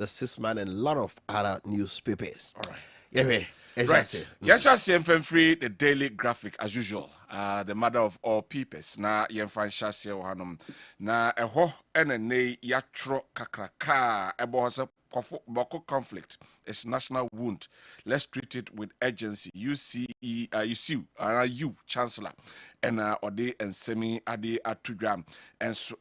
the 6 Man, and a lot of other newspapers. All right. Yeah, right. Yes, I see free the Daily Graphic as usual. The mother of all peoples. Na yemfa shase ohanom. Na eho ene yatro kakraka ebo boko conflict. It's national wound. Let's treat it with urgency. You Chancellor. And ode and semi ade atugram and so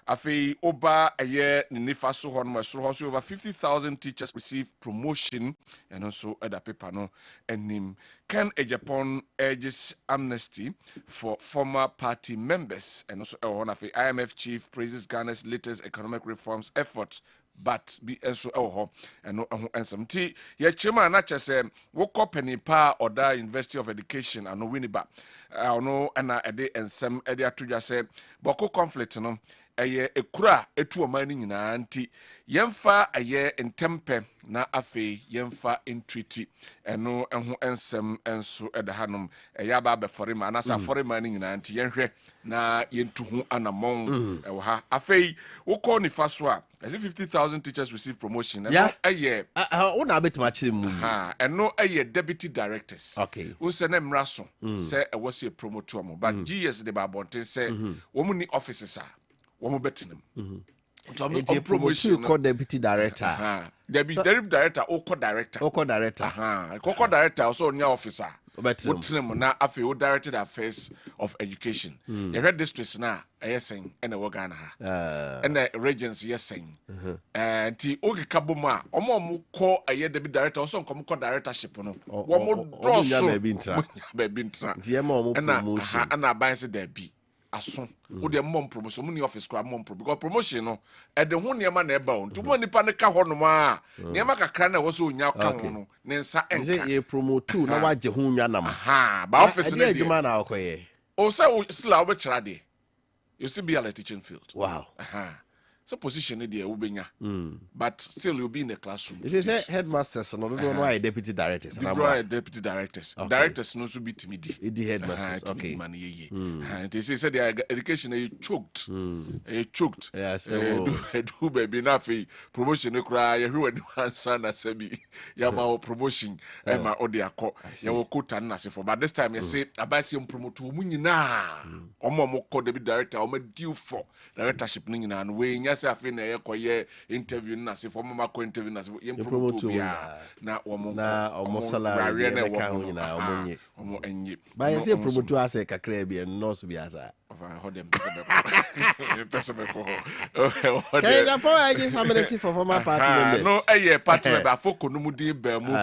afi oba aye nifa so hono so over 50,000 teachers receive promotion and also other paper no and can a Japan urges amnesty for former party members and also afi IMF chief praises Ghana's latest economic reforms efforts but be also and some tea ye chima na chese wo company pa oda University of Education and no winiba no ana ede ensem ede atodwa se boko conflict no eye ekura etu omani nyina nti yemfa aye entempe na afi yemfa entreaty eno eho ensem enso ede hanom eye aba be forima anasa forima ni nyina nti yenhwe na yentuhu anamon ewo ha afi woko ni faso a 50,000 teachers receive promotion eno eye una betima chire mu ha eno eye deputy directors okay unse na mraso se ewo se promote omo but GS de ba bonten se wo mu ni offices a wo betinam promotion called deputy director deputy director or co-director co-director also on your officer betinam na afi o directed affairs of education you read districts na saying and a Ghana and the regency saying and ti okikabo ma omo call a deputy director also come co-directorship no one more draw so be intra promotion and na ban say there be aso wo de mom promotion mu ni office kwa mom because promotion no e de ho niam na eba on to mo nipa ne ka ho no ma niam kakra na wo so onya ka ho no ne nsa enka say ye promote na waje ho nwa nam ba office ne adwuma na akoye o say still a obechra de you still be at the teaching field wow so position there will be but still you'll be in the classroom. You say headmasters no don't know deputy directors and deputy directors directors no so be timidi the headmasters okay and they say their education is choked yes do baby na fe promotion e kura ye hwe wani answer na sabi ya ma promotion e ma odi akọ ya wo quota na se for but this time you say about you promote mu nyina omo call deputy director omo due for directorship ni nyina no we nya se afi na ye koye interview na se for mama ko interview na se ye promote bia na omo salary na ka ho nyina omo enye ba ye se promote ase kakra bia no so bia sa hold them okay ya for I just amnesty for former party members no party member afoko no mu din ba mu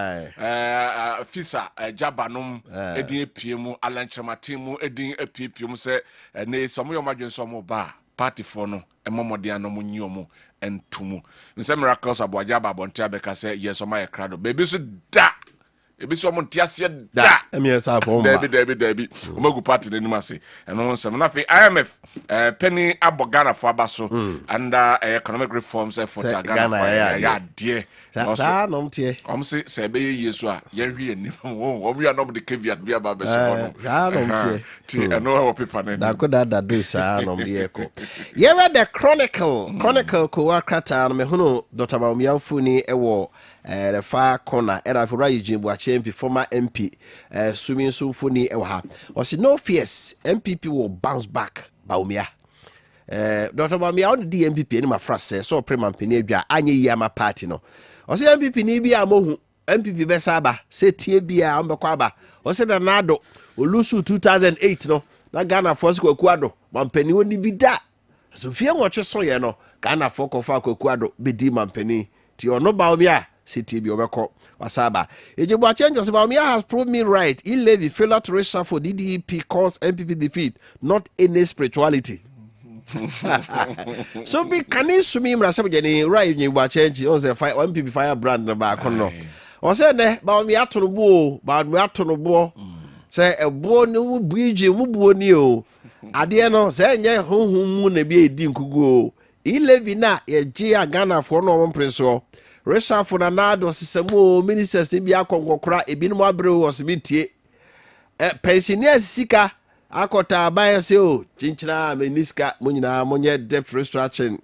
fisa jabanom edin epiemu alanchamatim edin epiemu se ne somo yo madwen somo ba party for no emomode no mu nyomo entumu nse miracles aboaja babonte abeka se yes oma ye krado baby so da ebi so mo ntiase da emiyesa for Debbie omagu party ni mase eno nsem na fe IMF penny abogana for abaso under economic reforms for Ghana ya de sa no mtie se be yesu a ye hwe ani wo we no the caveat be about beso no sa no mtie ti eno wo paper na da ko da do sa no mde eko ye read the chronicle ko akrata no me hunu Dr. Bawumiafuni ewo the far corner era for Rayijin Buachempi former MP Sumin Sufuni ewa was no fears MPP will bounce back Bawumia Dr. Bawumia on the MPP ni mafrase so prema mpeni bia anye yi ama party no o se MPP ni bia mohu MPP besaba se tie bia ombekwa ba o se na nado olusu 2008 no na Ghana force kwakuado mampeni woni bi da so fie nwotwe so ye no Ghana for kofa kwakuado bedi mampeni ti ono Bawumia city bi obeko wasaba Ejebo changes Bawumia has proved me right. He levy failure to reshuffle for DDP cause MPP defeat, not any spirituality. So be can you sumi mrasem jeni right Ejebo change on the fire MPP fire brand na ba kono o say ne Bawumia to no bo say ebo ni bridge mu buo ni o ade no say nye honhum mu na bi edi nkugu he levy na ye gia Ghana for no mpreso Resha for Nanado Sisamo ministers in Biakongokra, Ebinum Abreu was mintie. Pensioners Sika, Akota Bayasio, Chinchina, Meniska, Munina, Monya debt restructuring.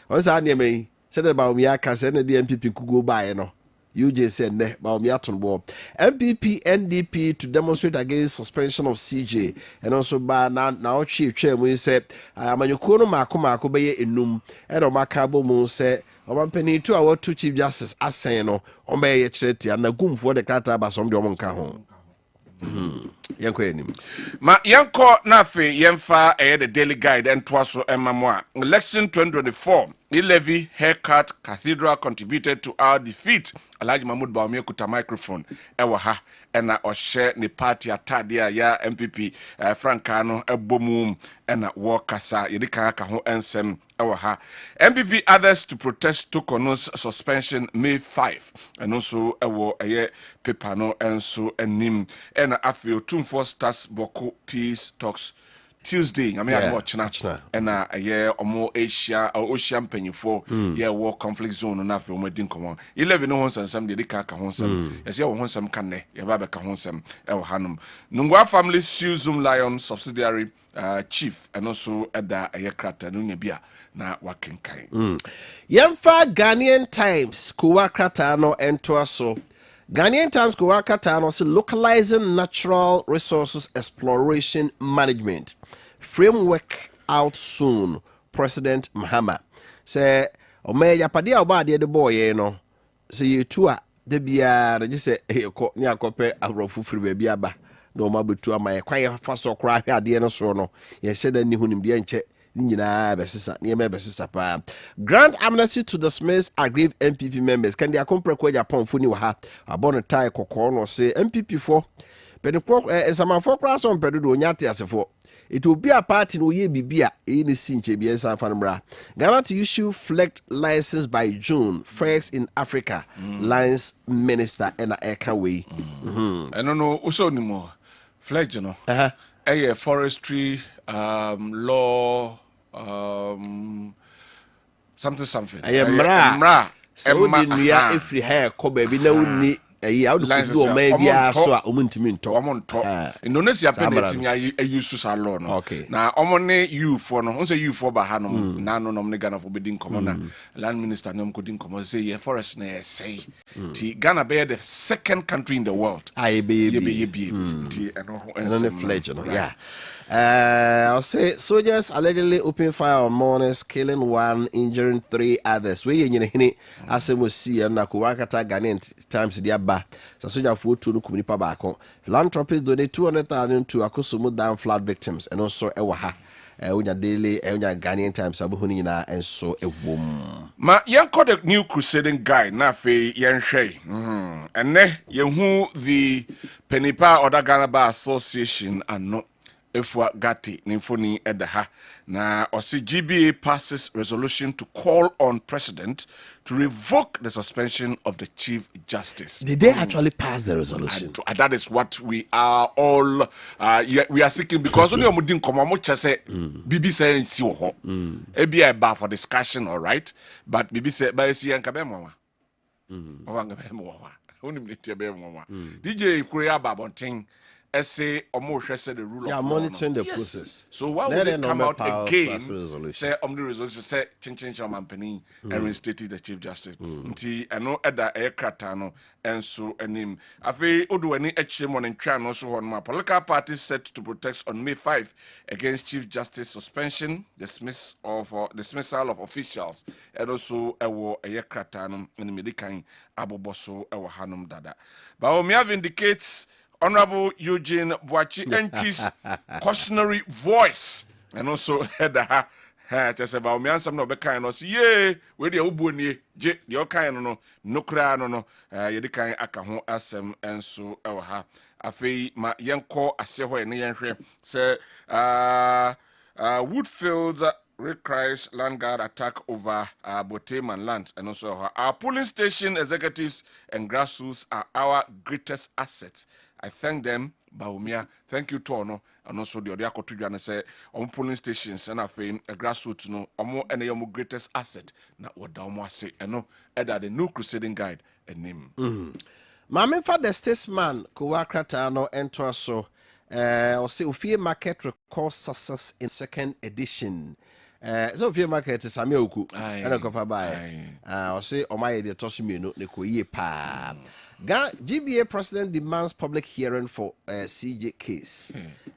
What's that name? said about me aka say na the MPP could go by no. UJ said ne about me aton bo. MPP NDP to demonstrate against suspension of CJ and also by now chief chair we said amanyuko no mako be enum e do makabo mu say omampani to our two chief justice asen no on be ye chireti na gumfo de krata ba som de om nka ho. Yanko enim. Ma yanko na fe yemfa the daily guide and twaso emamwa. Election 2024. Levy haircut cathedral contributed to our defeat. Alhaji Mahmoud Bawumia kuta microphone ewa ha ena oshe ni party atadia ya MPP Frankano ebomum ena wakasa yedika aka ho ensem ewa ha. MPP others to protest Tokono's suspension May 5 and also ewo eye paper no enso enim ena afio tumfo stars boko peace talks Tuesday, I mean, I watch now, and a year or more Asia or Ocean penny for war conflict zone and after we didn't come on. 11 homes and some dedica honsam, as you want some canne, your babaka honsam, El Hanum. Nungwa family sue Zoom Lion subsidiary chief and also at the aircraft and Unyabia na working kind. Yemfa Ghanaian Times, Kuwakratano and Toaso. Ghanaian Times Kuwakratano also localizing natural resources exploration management. Framework out soon. President Mahama say, "Ome yapadi oba de boy no. Say you two de bia na just say ko ni akope abrofu firi ba bia ba. No mabutu ama kwa fa so kra hwe ade no so no. Ye hyeda ni hunim de nche nyina besisa niema besisa pa. Grant amnesty to dismiss aggrieved MPP members. Can they compare kwa Japan funi wa ha. Abon tie kokko no say MPP for pedifo esamanfo kra so pedu do nyate asefo. It will be a party no ye bibia in the sinche bi ensa fanbra. Ghana to issue flagged license by June, first in Africa. Lines minister and Eka way. I don't know also anymore. Flag, you know. A forestry law something. Mra. So we ya every hair ko baby na woni how do you do maybe so omuntimi nto Indonesia penalty ya use salon no na omone you for no unse you for ba hanom na no nom ne Ghana for bedin commoner land minister nom kodin commo say ye forest na say ti Ghana be the second country in the world be ti eno fledge no yeah. I'll say soldiers allegedly opened fire on mourners, killing one, injuring 3 others. We in hini asemo si na Kuwakata Ghanaian Times diaba. Sa soldier for to kumuni pa bako. Philanthropists donate 200,000 to Akusumu dam flood victims and also ewaha. Unya daily unya Ghanaian Times abuhuni na and so ewom. Ma yanko the new crusading guy na fe yenhwe. And ne yehu the Penipa Oda Ghana Bar Association ano Efwa Gati Nifoni Edaha na Osi GBA passes resolution to call on president to revoke the suspension of the Chief Justice. Did they actually pass the resolution? And that is what we are all we are seeking because only omudin komamocha say bibi say nsi wo ho. Ebi e ba for discussion, all right, but bibi say ba esi yanka be mwa. Owanga be mwa. Onim netie be mwa. DJ Korea Babontin say the rule of law. Monitoring the process. So why would they come out again? Say the resolution say change company and reinstated the Chief Justice. Nti eno eda ekratano enso enim. Afi odu eni echim on entran no so honma. Political parties set to protest on May 5 against Chief Justice suspension, dismissal of officials, and also ewo ekratano en medikan aboboso ewo hanum dada. Bawumia vindicates Honorable Eugene Boachi entries cautionary voice and also header just about me and some no be kind of yeah we the ubuni je the kind no kra no ye kan aka ho asem enso e ha afei ma yenko ase ho ne yenhwe say Woodfields recries land guard attack over Boteman land and also our polling station executives and grassroots are our greatest assets. I thank them, Bawumia. Thank you, Tono, and also the other Kotujana say on polling stations and a grassroots no omo and your greatest asset. Na what Daumwa say and no either the new crusading guide and name. Mame for the statesman Kuwakratano enter so or say Ufie market records success in second edition. So if you market Sammy Oku Aye. and a cover by or say or my the Tosimino Nikoye pa. GBA president demands public hearing for CJ case.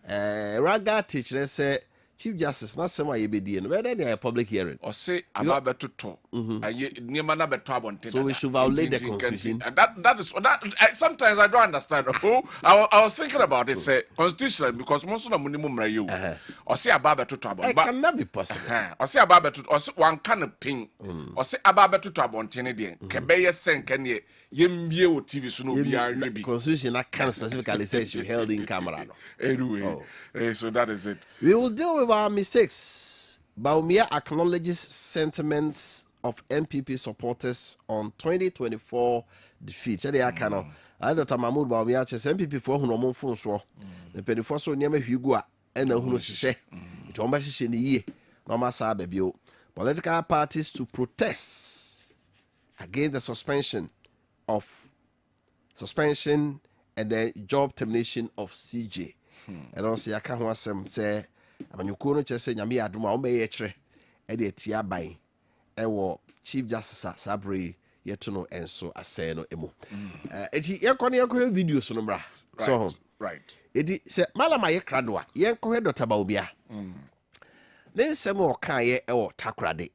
Raga teacher say Chief Justice not some way be and whether they are public hearing. Or say about better talk. So we should violate the constitution. And that is that. Sometimes I don't understand. I was thinking about it. Say constitution because most of the minimum you. Or say about better talk. It cannot be possible. Or say about better. Or one kind of ping. Or say about better talk on Tenedian. Can be a sen can ye TV so no be constitution that can specifically say you held in camera. Anyway, so that is it. We will deal with our mistakes. Bawumia acknowledges sentiments of MPP supporters on 2024 defeat. They are kind of Dr. Mahmoud Bawumia says MPP for who no more phone so the penny for so near me Hugo and the who she it almost in the year. No matter baby. Political parties to protest against the suspension and the job termination of CJ. And also I can't want some say when you couldn't just say Yami Aduma Omeytre Edia by Ewo Chief Justice Sabri Yetuno and so I say no emo. Yakoni video sonombra. So right. It said Malama Yakradwa, Yanko head of Tabaubia. Then some more kaye or takrade.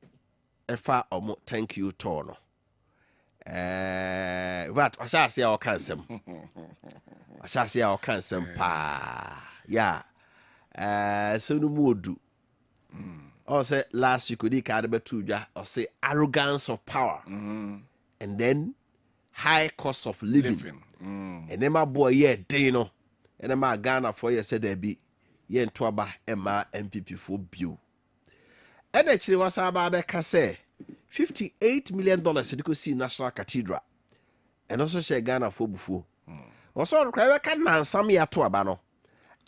Efa omo thank you tono. What I shall see our cansem. I shall see our cansem pa. Yeah. So no more do. Or say last week we did Kadabetuja or say arrogance of power. And then high cost of living. And then my boy Dino. And then my Ghana for you said there be yen twaba Emma MPP for bill. And actually was about say $58 million you could see National Cathedral. And also share Ghana for before. Also cry can some ya to abano.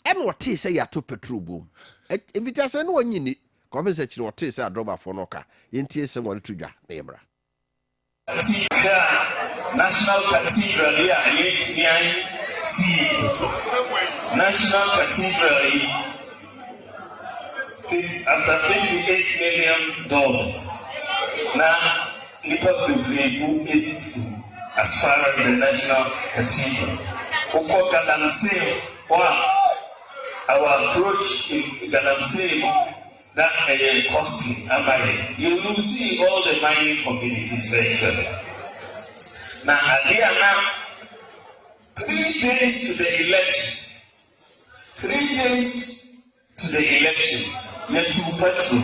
And what say ya to petrol boom. If it has anyone you need, compensation what say a drop for noka. Inti someone to ya neighbor. National Cathedral here, National Cathedral after $58 million. Now, Liverpool is as far as the National Cathedral. Our approach in Galamsey that costly. You will see all the mining communities virtually. Now, again, 3 days to the election. 3 days to the election. Yet to petrol.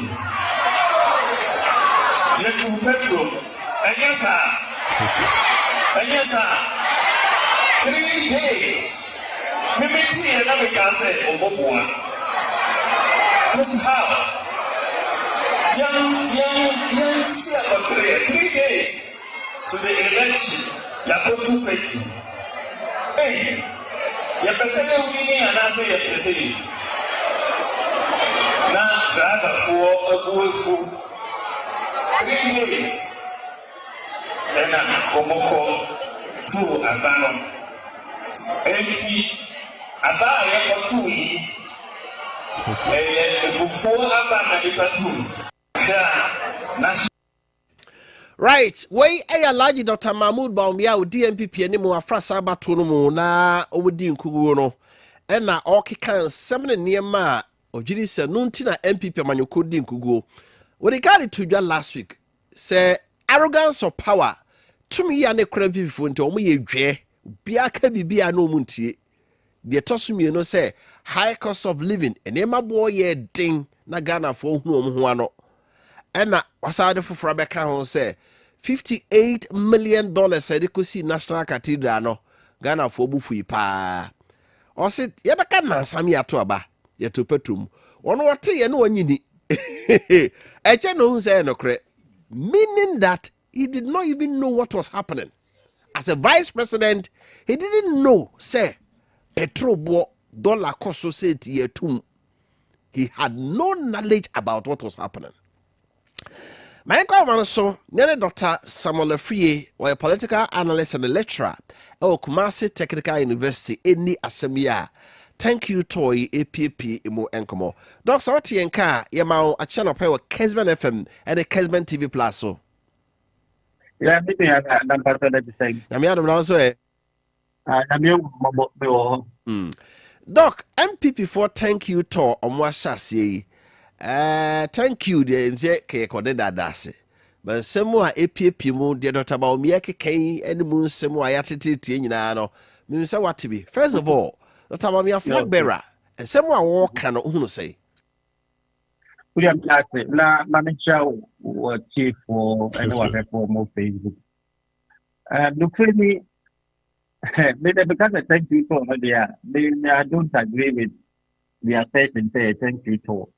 And yes, sir. 3 days. Maybe and we can say, this is how. Young, see about 3 days to the election. You have to petrol. Hey, you person who and I say you person. Now, driver for a good food. 3 days. Then Omoko to Abano. Empty Abaya Patui. Before Abana Patu. Right, way a large Dr. Mahmoud Bawumia with DMPP anymore Frasa Batuno na Owudi Nkuguno. And na Okikan 7 near ma or Jidisa Nuntina MPP Manukudi Nkugu. When he got it to you last week, say arrogance of power. To me, and a crappy phone to me, Biaka Bibia no munti. The Tosumi no say high cost of living, and Emma boy ye ding Nagana for whom. And na wasade for Rebecca say $58 million said you could see National Cathedral no Ghana for bufu pa. Or said Yabaka Nansami atoaba yet to petum. One what tea and one yini. I know say no cre, meaning that he did not even know what was happening. As a vice president, he didn't know, say, petrol dollar cost society year too. He had no knowledge about what was happening. My uncle so Dr. Samuel Free, or a political analyst and a lecturer at Kumasi Technical University in the Assembly. thank you toy APP imo enkomo. Doc so what yenka yema a channel pay with Kessben FM and a Kessben TV Plus so. Yeah, maybe I number the same. Na me adom na so e. Doc, MPP for thank you to omo asase. Thank you de nje ke kode dadase. But semo a APP mu de Dr. Baumia kekan ene mu nsemo a yatetetie nyina no. Me say what be. First of all, Dr. Baumia flag bearer. Semo a wo ka no hunu say. William Classic, na manager or chief for anyone for more Facebook. Look really maybe because I thank you for there, I don't agree with the assertion say thank you to.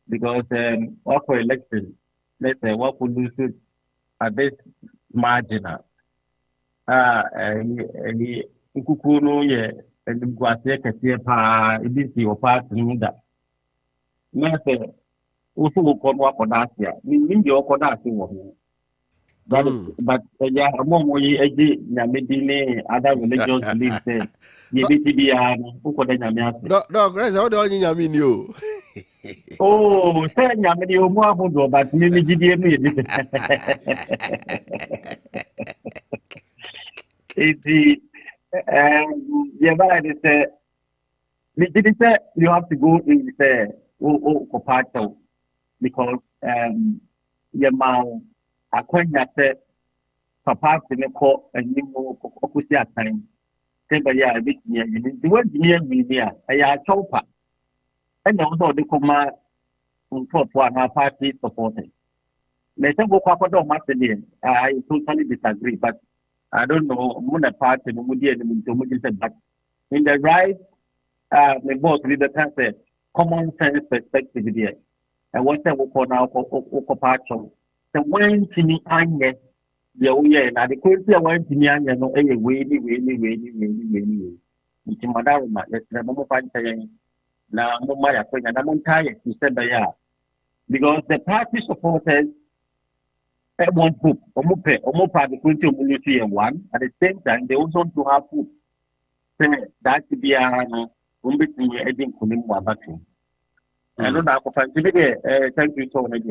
Because what for election, let's say what will lose it at this marginal. Kukuno ye and the Guasia Cassia it is your part in that. Nothing. Also, we call what Kodasia. We mean your Kodasi. But yeah, among we Yamedine, other religious beliefs say, Yabitibian, Ukodanias. No, Grace, how do I mean you? Oh, say Yamedi Omo, but Mimi GDM. It's the, yeah, but I say, we didn't say you have to go in the Kopato. Because your mouth, I can't say, Papa, the court and you opposite time. Say, but yeah, a bit near you. The word near me near, I chopper. And also the command for one party supported. They say, go up on Macedon. I totally disagree, but I don't know, Mona party, the Moody and the said, but in the right, the both leader can say, common sense perspective there. And what's that we call now Okopacho? The one to me, Anya, the Oye, and the quality of one to me, Anya, no, any way, which is Madaruma, let's remember find saying, now, Mumaya, and I'm tired, he said, because the party supporters at one food, Omopa, the quality of Mulusi and one, at the same time, they also want to have food. That to be a Umbiti, Edding Kunimwa Bakin. I don't know. Thank you so much.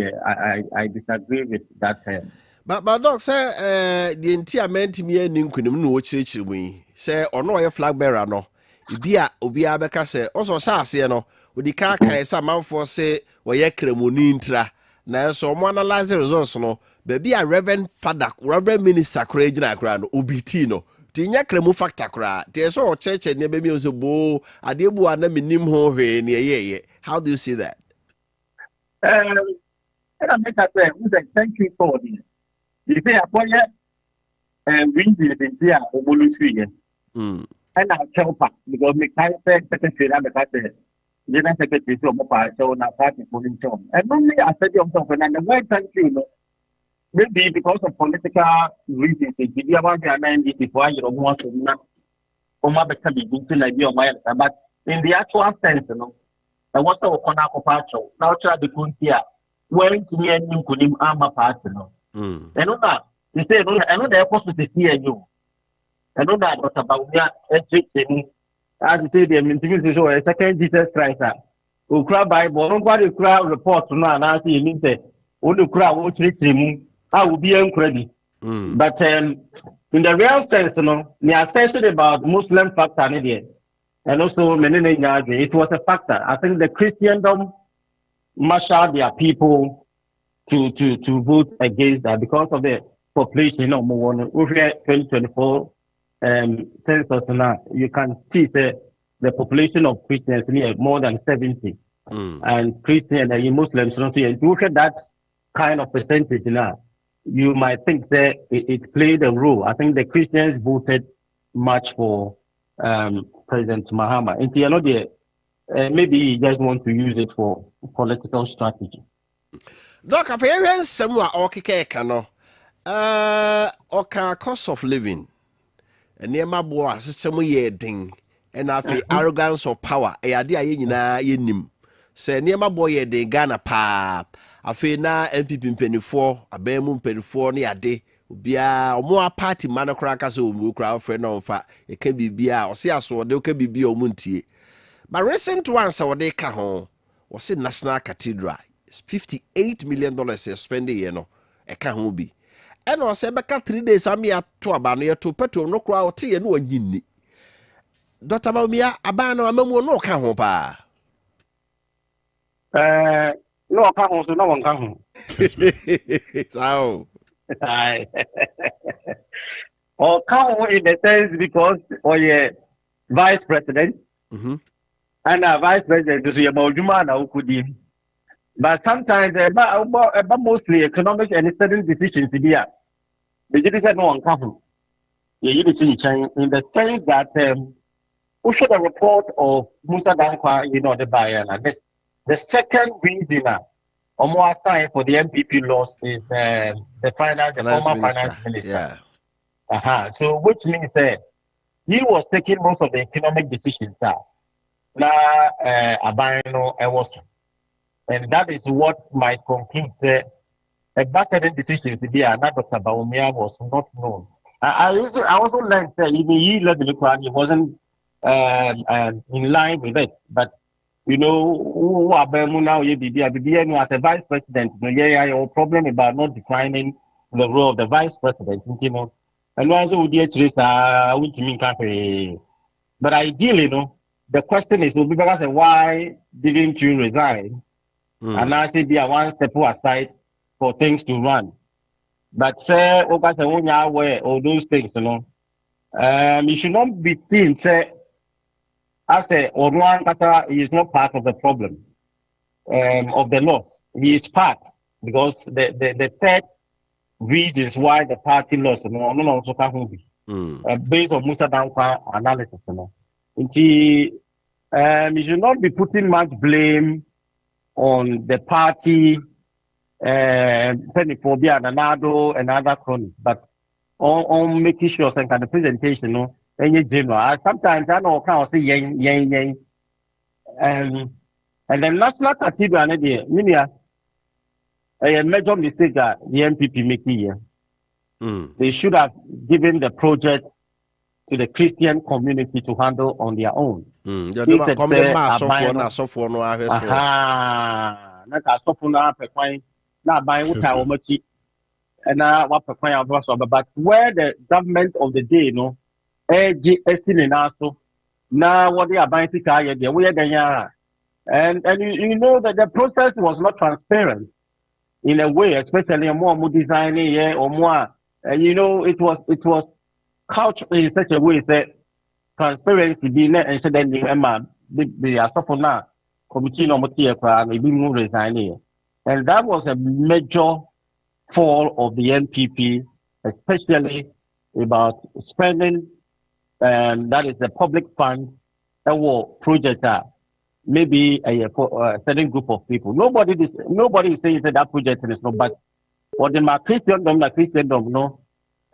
I disagree with that term. But Doc say the entire meant me and Ninkunim no church we say or no flag bearer no. Ibia Obia Beka say also say no with the car can some man for say we ye kremoni intra na so mo analyze the results no baby a reverend minister courage na kra no obiti no tinya kremu factor kra there so church ne be me so bo adebu ana minim ho hwe ne ye. How do you see that? And I make us say, thank you for this. You say, Appiah, wins is in here, Omolusi. And I'll tell back because my secretary, General Secretary of Mopa, so now party for him. And only I said yourself, and why thank you, maybe because of political reasons, if you want to amend this, if you want to not, Oma become like your mind, but in the actual sense, and what's our Konakopacho? Now, try the Kuntia. When to me and you could him arm a party. And on that, he said, I know the opposite is here, you. I know that, but about me, as you say, the interview show a second Jesus Christ. Who cry Bible, nobody cry report to now, and I see him say, only cry, what treat him, I will be uncredited. But in the real sense, the assertion about Muslim factor, and also, it was a factor. I think the Christendom marshaled their people to vote against that because of the population. Over 2024 census now, you can see the population of Christians near more than 70, and Christian and Muslims. So you look at that kind of percentage now, you might think that it played a role. I think the Christians voted much for President Mahama. And maybe he just want to use it for political strategy. Doc, I've heard somewhere oka cost of living. And near my boy, system ye ding. And I feel arrogance of power. A idea yenim. Say near my boy ye de Ghana pa. I feel na MPP penny-4, a bemu penny-4 near day. Bia more party manocracas who crowd friend on fa a can be bia or see us or there can be muntie. But recent ones are they ka ho. Was it National Cathedral? It's $58 million spending, you know. A ka ho bi. And I say beka 3 days ami to abano to petrol no kra oti no anyini. Dr. Bawumia abano amamu no ka ho pa. No, I can't. So no one can. So, or count in the sense because or vice president and a vice president is about Jumana who could be. But sometimes about mostly economic and certain decisions to be a. The judge said no one can. In the sense that we should a report of Musa Dankwa, the buyer. The second reason or more sign for the MPP loss is the former finance minister. Yeah. So which means he was taking most of the economic decisions now. Abano was, and that is what might conclude a certain decisions to be another Dr. Bawumia was not known. I also learned that even he wasn't in line with it, but who are now as a vice president, your problem about not declining the role of the vice president, and also but ideally, the question is because why didn't you resign? And I say be a one step aside for things to run. But say all those things, you should not be seen say I say Orwan Kasa is not part of the problem of the loss. He is part because the third reasons why the party lost, based on Musa Dankwa analysis, you should not be putting much blame on the party, Pennyphobia and Anado and other cronies, but on making sure some kind of presentation, any general. Sometimes I know how say yang. And then National Cathedral, a major mistake that the MPP make here. They should have given the project to the Christian community to handle on their own. But where the government of the day, now what they are buying and you know that the process was not transparent in a way, especially more designing or more it was couched in such a way that transparency being and so then the Asafona committee no resigning. And that was a major fall of the MPP, especially about spending that is the public funds project maybe a certain group of people. Nobody is saying that project is not, but what the Christendom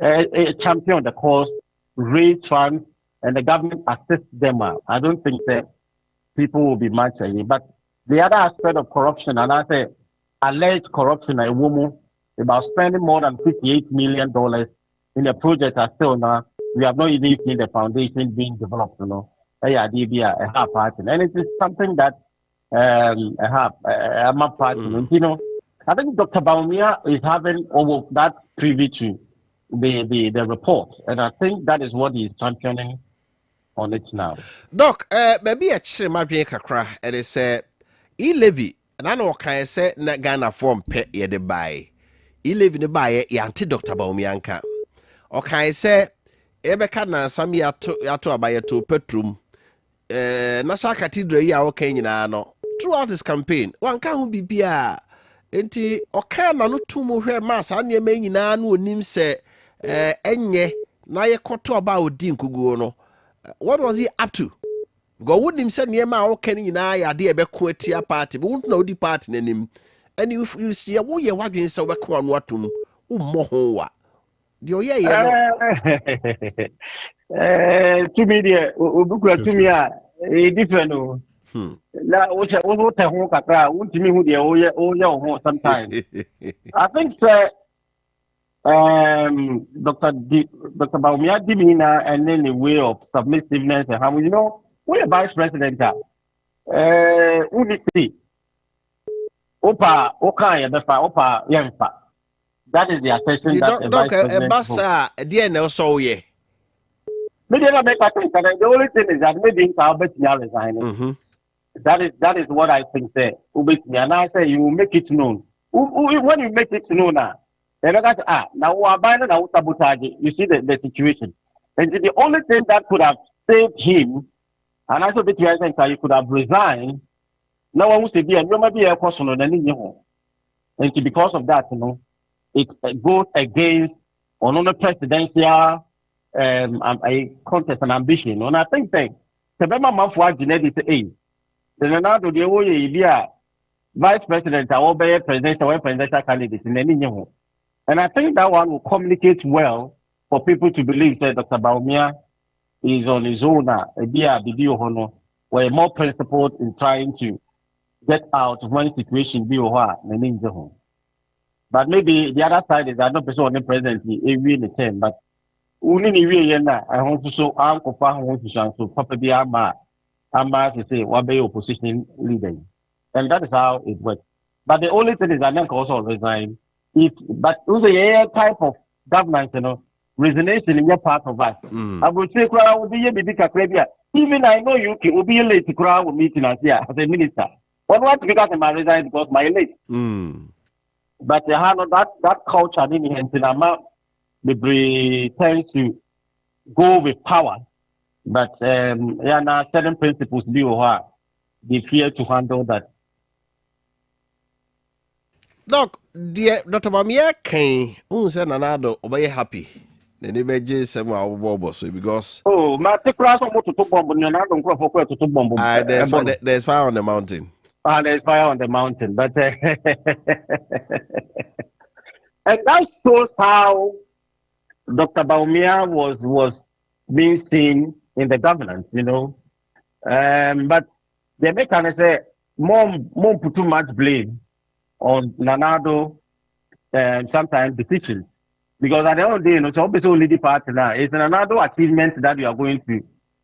a champion the cause, raise funds, and the government assists them. I don't think that people will be much but the other aspect of corruption, and I say alleged corruption a woman about spending more than $58 million in a project are still now. We have not even seen the foundation being developed, a half part, and it is something that I'm a part. I think Dr. Bawumia is having all of that privy to the report, and I think that is what he is championing on it now. Doc, maybe a chima kakra, and it said levy, and I know can say na Ghana form pet ye de buy. Levy the buy yanti Dr. Bawumia. Or can I say Ebeka na sami yato abaye to petrum National Cathedral ya okay nyina no throughout this campaign wan ka ho bibia enti oka na no tumu hwe mass ane me nyina no onim se enye na ye koto aba odi nkuguo no what was he up to go wonim se ne ma okay nyina ya de ebeko atia party but won na odi party nanim and you wo ye wadwen se obeko anu atum ummo ho wa to me, to me, different. Sometimes I think Dr. Bawumia demeanor and then the way of submissiveness and how we're vice president. Unisi. Opa, Oka, Yabefa, Opa, Yemfa. That is the assertion that the vice president Basa, dear Nelson, ye. Maybe I make a think that the only thing is that maybe in Calbert resigning. That is what I think there. And I say you will make it known. When you make it known now, now we are buying now sabotage. You see the situation. And the only thing that could have saved him, and I said I think you could have resigned. No one will say and maybe a question on any and because of that, it goes against on presidential a contest and ambition. And I think that the Bema Mafua Genedi say, the Leonardo de Oye, vice president, or presidential candidate in any new. And I think that one will communicate well for people to believe that Dr. Bawumia is on his own, were more principled in trying to get out of one situation, but maybe the other side is that no person on the president, the term, but only I want to show Uncle so probably Amma to say what be opposition leading. And that is how it works. But the only thing is that Nanka also resign. But also a type of government, resignation in your part of us. I would say crowd would be a even I know you will be late to crowd with meeting us here as a minister. But what because I resign because my late. But that culture didn't enter amount. The tends to go with power, but now certain principles they fear to handle that. Doc, dear Dr. Bawumia came, who said another obey happy. The neighbor J. Samuel Bobo, because my class of to bomb and I don't go for to bomb. There's fire on the mountain. There's fire on the mountain, but and that shows how Dr. Bawumia was being seen in the governance, but they make kind of say more put too much blame on Nanado sometimes decisions because at the end of the day, it's obviously only the party now. It's Nanado achievement that you are going to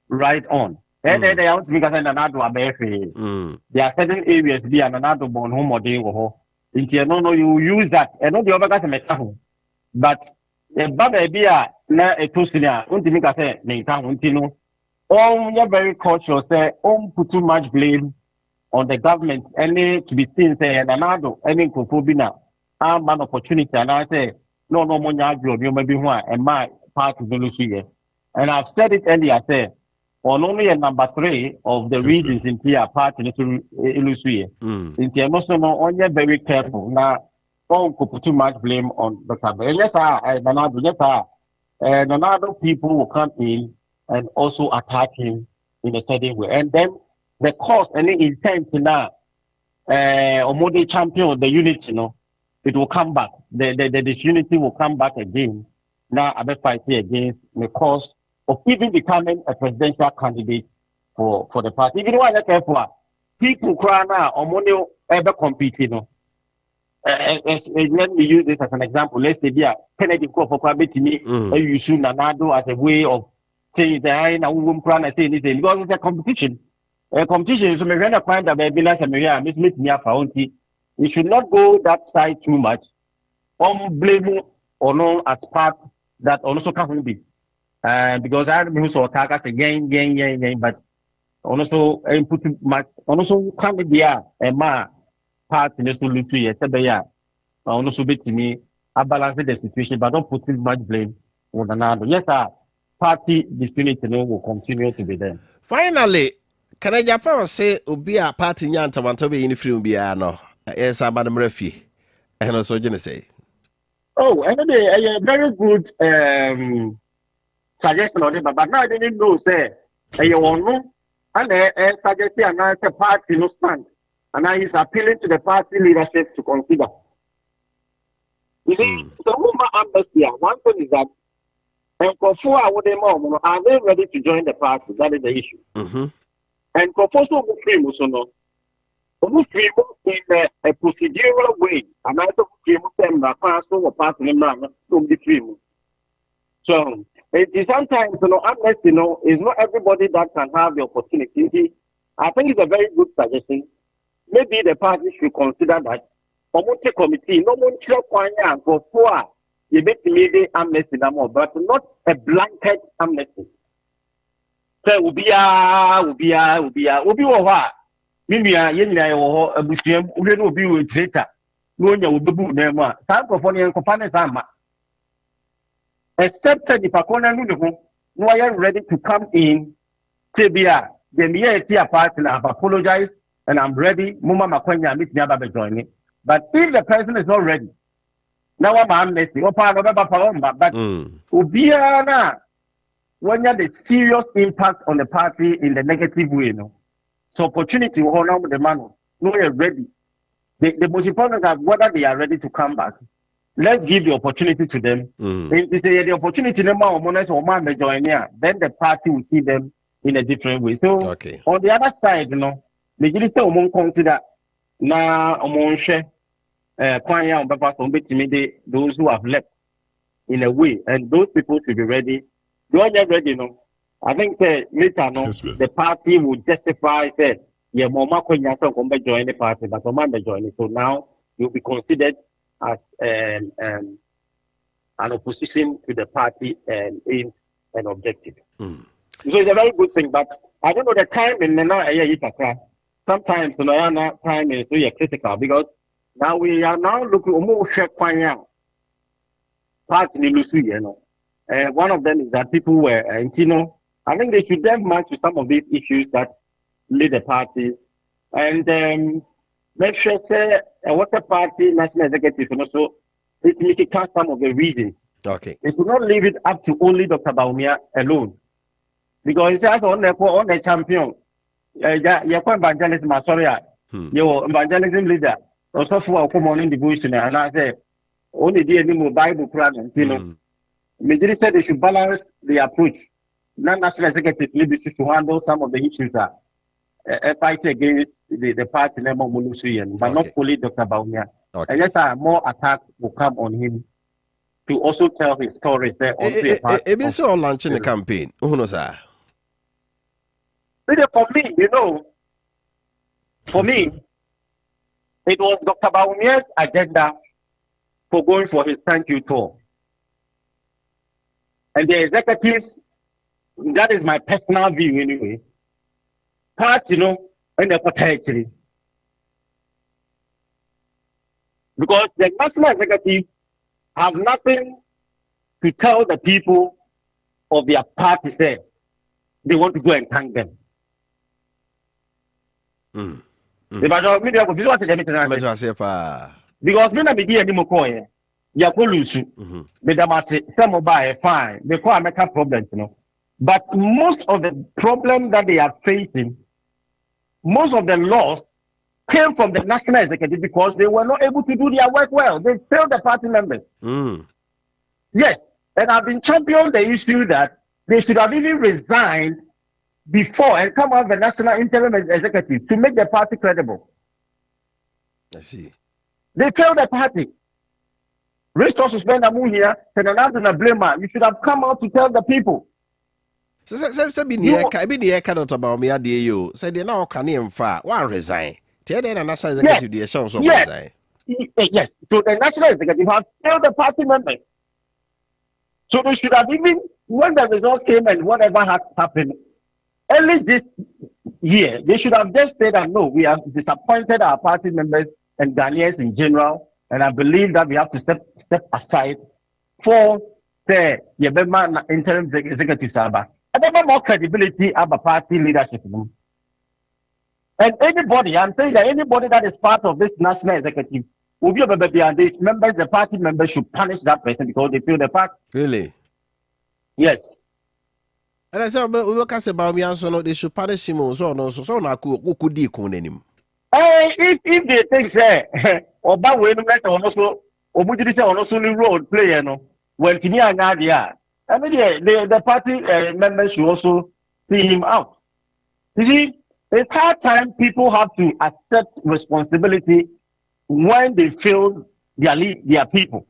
write on. And then they want to make a Nanado abefe. There are certain areas be an Nanado born home or day or no, you use that and not the other guys but Baba Bia na etusinia untimika say nka untino you're very cautious say put too much blame on the government any to be seen say Nanado any kofobina man opportunity and I say no monya agro you maybe one and my part of the and I've said it earlier say on only a number 3 of the regions in here part in Ilusui in the only very careful now. Don't put too much blame on the government. Yes, Nanado people will come in and also attack him in a certain way. And then the cause, any intent now, Omode champion, the unity, it will come back. The disunity will come back again. Now, I've been fighting against the cause of even becoming a presidential candidate for the party. Even when I careful, people cry now, Omode ever competing, let me use this as an example. Let's say, Kennedy you should Nanado as a way of saying that I won't plan and say anything because it's a competition. A competition, so maybe I find that baby last me you should not go that side too much. Blame or no as part that also can't be. Because I don't so attack us again, but also put too much, also can't be a part in the solution, yes, also bit me. I balance the situation, but don't put too much blame on another. Yes, sir. Party disunity will continue to be there. Finally, can I Japan say Ubia party Yanta Wantobi in the film Biano? Yes, I'm Madam Refi. And also, say. Oh, anyway, a very good suggestion on it, but now I didn't know, say, you won't know, and suggest a party no stand. And now he's appealing to the party leadership to consider. You see, so amnesty, one thing is that and for 4 hours, are they ready to join the party? That is the issue. And for 4 so free, in a procedural way, and I also free them that pass over party to be free. So it is sometimes amnesty, is not everybody that can have the opportunity I think it's a very good suggestion. Maybe the party should consider that. Community committee, no one shall go for you make the amnesty no more, but not a blanket amnesty. Say, Ubia, Mimia, Yenia, or a Muslim, will be with traitor. No one will be name. Time for funny and companions. Except the Pakona Nudu, no I am ready to come in. Tibia, the Mia partner have apologized, and I'm ready. Muma Makwenya meet me about joining. But if the person is not ready, now I'm amnesty. But Ubiana, when you have the serious impact on the party in the negative way, no. So opportunity will honor the man. No, you're ready. The most important is whether they are ready to come back. Let's give the opportunity to them. If they say the opportunity, then the party will see them in a different way. So on the other side, you know, the minister will consider na omonche kwanya on papa so those who have left in a way, and those people should be ready. They are not ready, no. I think say later no, the party will justify say yeah, mama kwanya so come join the party, but mama join it. So now you'll be considered as an opposition to the party and aims and objective. So it's a very good thing, but I don't know the time in the sometimes the time is really critical because now we are now looking more party you know. One of them is that people were I think they should delve much to some of these issues that lead the party and make sure say what's the party national executive and also it make it cast some of the reasons. Okay. It should not leave it up to only Dr. Bawumia alone. Because it's just on the champion. You're evangelism, sorry. You're evangelism leader. Also for come on in the bush and I say only the more Bible plan, you know. Majority said they should balance the approach. Non-national executive leadership should handle some of the issues that fight against the party name of Mulusuyan, but not only Dr. Bawumia. And yes, more attack will come on him to also tell his story. It's so launching the campaign. Who knows that? For me, you know, for me, it was Dr. Bawumia's agenda for going for his thank you tour. And the executives, that is my personal view anyway, part, you know, and the potential. Because the national executives have nothing to tell the people of their party say they want to go and thank them. Because me na be dey animo call here ya go lose me da ma say some buy fine they call American problems, you know, but most of the problem that they are facing, most of the loss came from the national executive because they were not able to do their work well. They failed the party members. Yes, and I've been championing the issue that they should have even resigned before and come out the national interim executive to make the party credible. I see. They failed the party. Resources spend a moon here, and another blame. You should have come out to tell the people. So be the cannot about me at you. Say they now can even far one resign. Tell the national executive the assurance of resign. Yes. So the national executive has failed the party members. So they should have even when the results came and whatever has happened. Early this year, they should have just said that no, we have disappointed our party members and Ghanaians in general, and I believe that we have to step aside for the interim executive Saba. And then more credibility about party leadership. And anybody, I'm saying that anybody that is part of this national executive will be able to be members, the party members should punish that person because they feel the party. Really? Yes. And I said, we will cast about me and so they should punish him also. No, so now could be him. If they think say or bad way also or road player no when Tinia Nadia, I mean the party members should also see him out. You see, it's hard time people have to accept responsibility when they fail their people.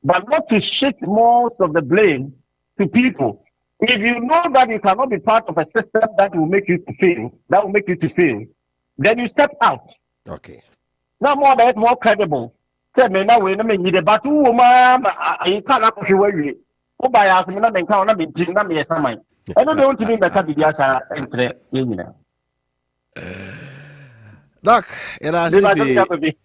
But not to shift most of the blame to people. If you know that you cannot be part of a system that will make you to fail, then you step out. Okay. Now more credible. Say me now we no me need but who ma you can't have to worry. Who buy us me na me kan na me tin na me esaman. I don't want to be better be asa entre yina. Doc, era sipi.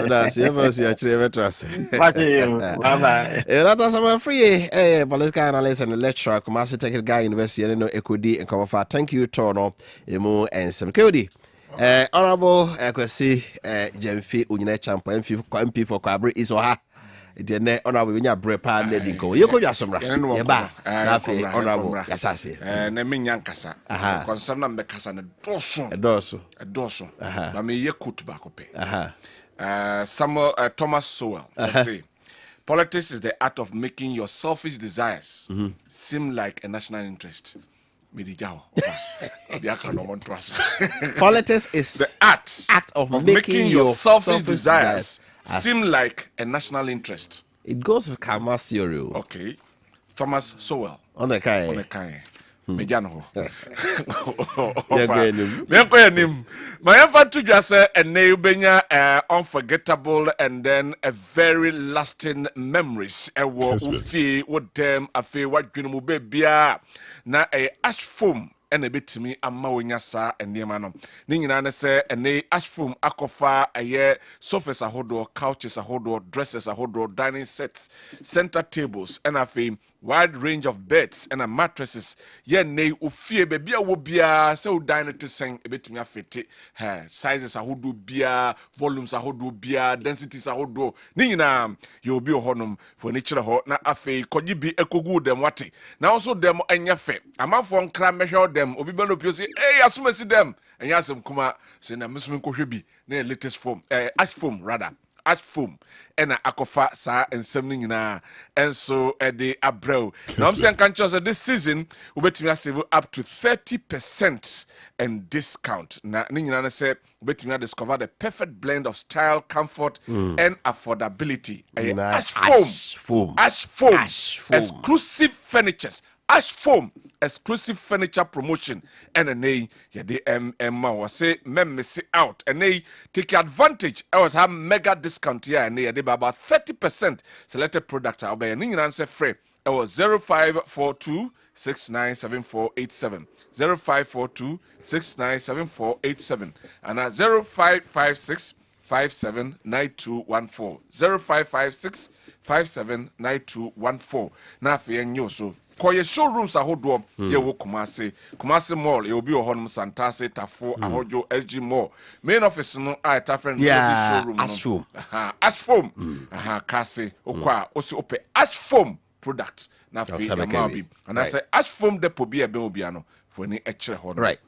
That's ever see a tree trust. Bye. Era ta sama free political analyst and lecturer Kumasi Technical Guy University no Ekodi and Komofa. Thank you Tono Emu and some Kodi. Honorable Kwesi Jemfi Unyine Champo MP for Kwabri is oha. Dene honorable nya brepa na dinko. Yeko ya somra. Ye ba. Na fe honorable yasase. Na me nyankasa. Concern na me kasa na doso. Na me ye kut ba ko pe. Samuel Thomas Sowell say politics is the art of making your selfish desires seem like a national interest. Politics is the act of making your selfish desires seem like a national interest. It goes with Kama's theory. Okay. Thomas Sowell. On the kind. Mejano. My effort to just say a neighbor unforgettable and then a very lasting memories. A war with them a fe what you baby na a ash foam. And a bit to me, I'm Mawanyasa and Niamano. Ningana say, and a ash foam akofa a year, sofas a hodor, couches a hodor, dresses a hodor, dining sets, center tables, and a fame, wide range of beds and a mattresses. Ye nay, ufie baby will be a so dine to sing a bit to me a fit. Sizes a hodo beer, volumes a hodo beer, densities a hodo. Ningana, you'll be a honum for nature hot, na a fe, could you be a good them wati. Now also them and your fe. A man from cram measure them. Obi bano pio say, hey, asume si them. And yasem kuma say na musume ko hwebi na latest form, ash foam rather. Ash foam. And akofa sa and something na and so the abrow. Now I'm saying can say this season we betimi save up to 30% and discount. Na ni nyina say we betimi discover the perfect blend of style, comfort and affordability. Ash foam. Exclusive furnitures. Ash foam exclusive furniture promotion and a nay the was say miss out and they take advantage. I was have mega discount here and they about 30% selected products I'll be an answer free. It was 0542 697487 0542 697487 and 0556 579214 0556 579214 na fe nyo so koye showrooms ahodo ye wo Kumasi Mall ye obi ohonum Santase Tafo Ahojo SG Mall main office no a different showroom no ash foam kase okwa osi ope ash foam product na fe amabi and I say ash foam depot bi ebe obi ano for ni ekire ho right.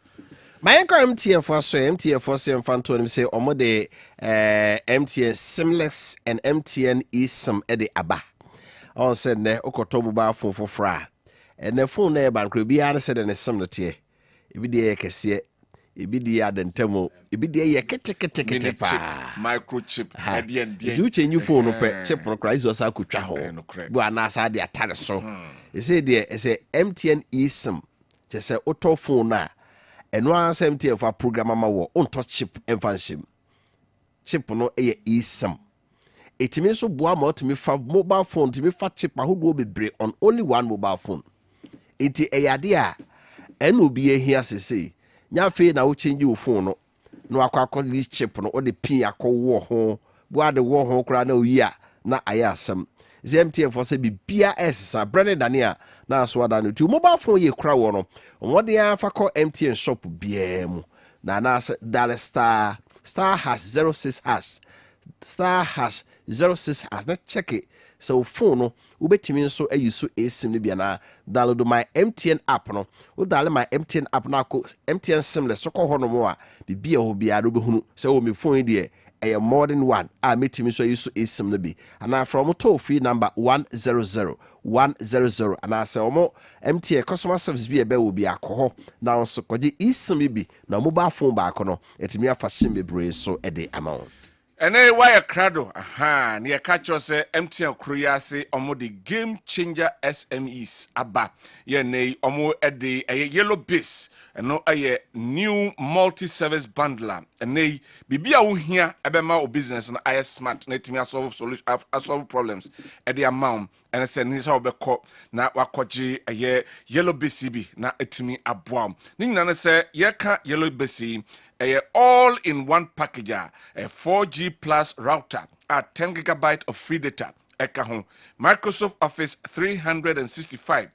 My MTN for MTN Fantonim say omode MTN Seamless and MTN eSIM ede aba. On said ne okoto mobile phone for fra. And the phone na ban kro bia na said ne sim no tie. Ebi de kese, ebi de adentamo, ebi de ye kete pa. Microchip ade and dey. Do change phone no pe chip no cry so sa kutwa ho. Bu anasa de atare so. E say de e say MTN eSIM. Je say auto phone na eno answer MTN for program ma wo onto chip enfanshim. Chip no e eSIM. It means so boa mo to me fa mobile phone to me fa chip ahodo bebre on only one mobile phone. It eyade a eno bi ehia sese. Nya fe na wo change your phone no akwa this chip no o de pin akwo ho boa de wo ho kra na oyi na ayasem. MTN for say bibia essa brand dania na so ada no tu mobile phone ye kra wo no omode afa call MTN shop bia mu na dial star hash 06 hash star hash 06 hash na check it so phone no ubetimi so ayusu eSIM no bia na download my MTN app no wo download my MTN app na ko MTN Seamless so ko ho no mo a bibia ho bia do behunu say o me phone die a more than one. I meet him so you eSIM no be. And I from toll free number 100 and I say omo MTN customer service be will be alcohol. Now so koji eSIM be na mobile phone back no. It me afa sim be so e de amount. Ene why crado aha ne catch us MTN Kruyase omo the game changer SMEs aba ye ne omo ede yellow base eno aye new multi-service bundler ene bibia wo hia ebema o business na aye smart na timi solve problems e the amount ene se ni so obekọ na wakoje aye yellow base bi na etimi aboam ni nyina ne se ye ka yellow base a all-in-one package, a 4G plus router at 10 GB of free data. Microsoft Office 365,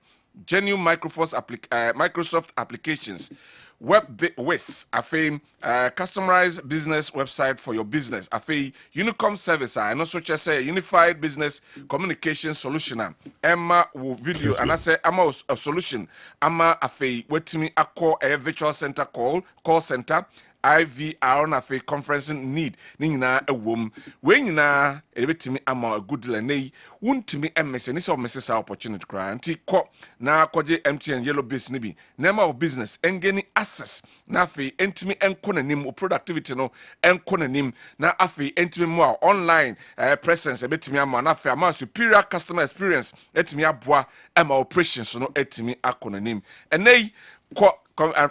genuine Microsoft applications, web-based, customized business website for your business. Unicom service, and also just a unified business communication solution. Emma video, and I say Emma a solution. Emma wetimi akko a virtual center call center. IVR na fe conferencing need ni nyina ewom we nyina ebetimi ama a good lane wuntimi emese ni so mese opportunity kra nti ko na koje MTN yellow base ni bi na ma business engeni access na fe entimi enko nanim productivity no enko nanim na afi entimi mo online presence ebetimi ama na fe ama superior customer experience etimi aboa ama operations no etimi akonanim enei ko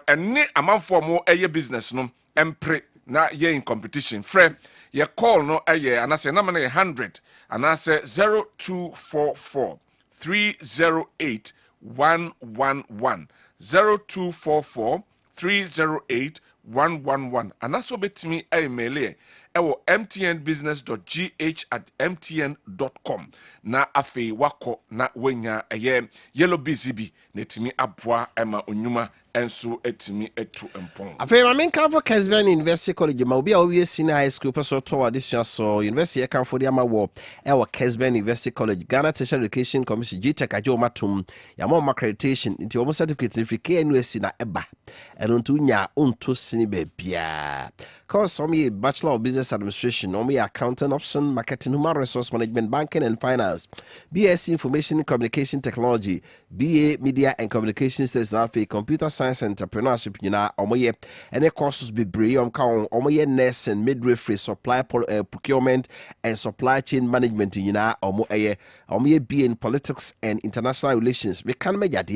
ene amanfo mo eye business no empre na ye in competition frame ye call no aye anase na me 100 anase 0244 308 111 0244 308 111 anaso betimi email ewo mtnbusiness.gh@mtn.com na afi wako na wenya eye yellow BCB netimi aboa ema onyuma enso etimi etu empon afi ma men kan for Kessben University College ma obi a owie senior high school person to addition so university kan for dia ma wo ewo Kessben University College Ghana Tertiary Education Commission GTech ajo matum ya mo accreditation nti wo certificate fi KNUSC na eba eno ntu nya onto sini be bia cause some Bachelor of Business Administration, accounting option, marketing, human resource management, banking and finance, BSc Information Communication Technology, BA Media and Communication Studies, computer science and entrepreneurship, any courses be brave nursing, midwifery, supply procurement and supply chain management, BA in politics and international relations. We can make that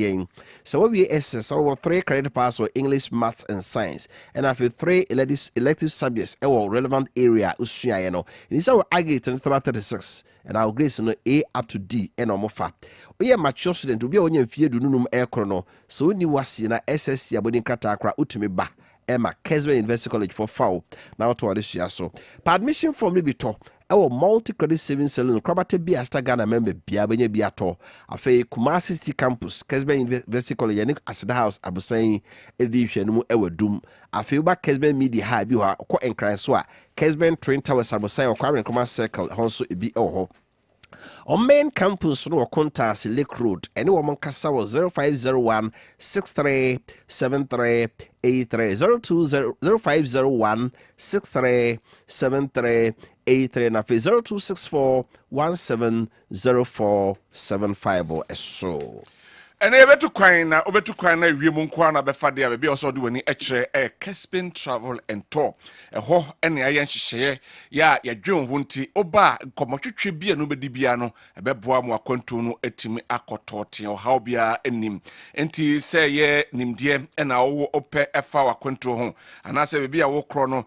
so what we assess our 3 credit pass for English, maths and science, and after 3 elective subjects relevant area usua ye no this our agate 36 and our grades no A up to D and omofa oye mature student obi a onye mfie du nunum ekro no so ni wase na SSC abodin krata akra utumi ba Emma Kessben University College for foul now to adisua so per admission form bi to ewo multi credit savings salon krabate bi asta Ghana member bia benya bi ato afei Kumasi City campus Kessben University College and Asida House abusan edihwe no mu ewadum afei ba Kessben media ha bi ho ko enkran so a Kessben Train Towers abusan okwa Renkoma Circle honso ebi ewo on main campus no Contas Lake Road any woman kasa was 0501 6373 0501 6373 83 na 0264 170475 eso ene ebetu kwan na wiem nko na befa de abebi oso de wani ekire Kessben Travel and Tour ho ene aye nhyehyeye ya dwen ho nti oba komotwetwe bia no bedi bia no ebeboa mu akwantu no etimi akotote o ha bia enim enti se ye nimdie ena wo ope efa wakwantu ho anase bebi a wo kro no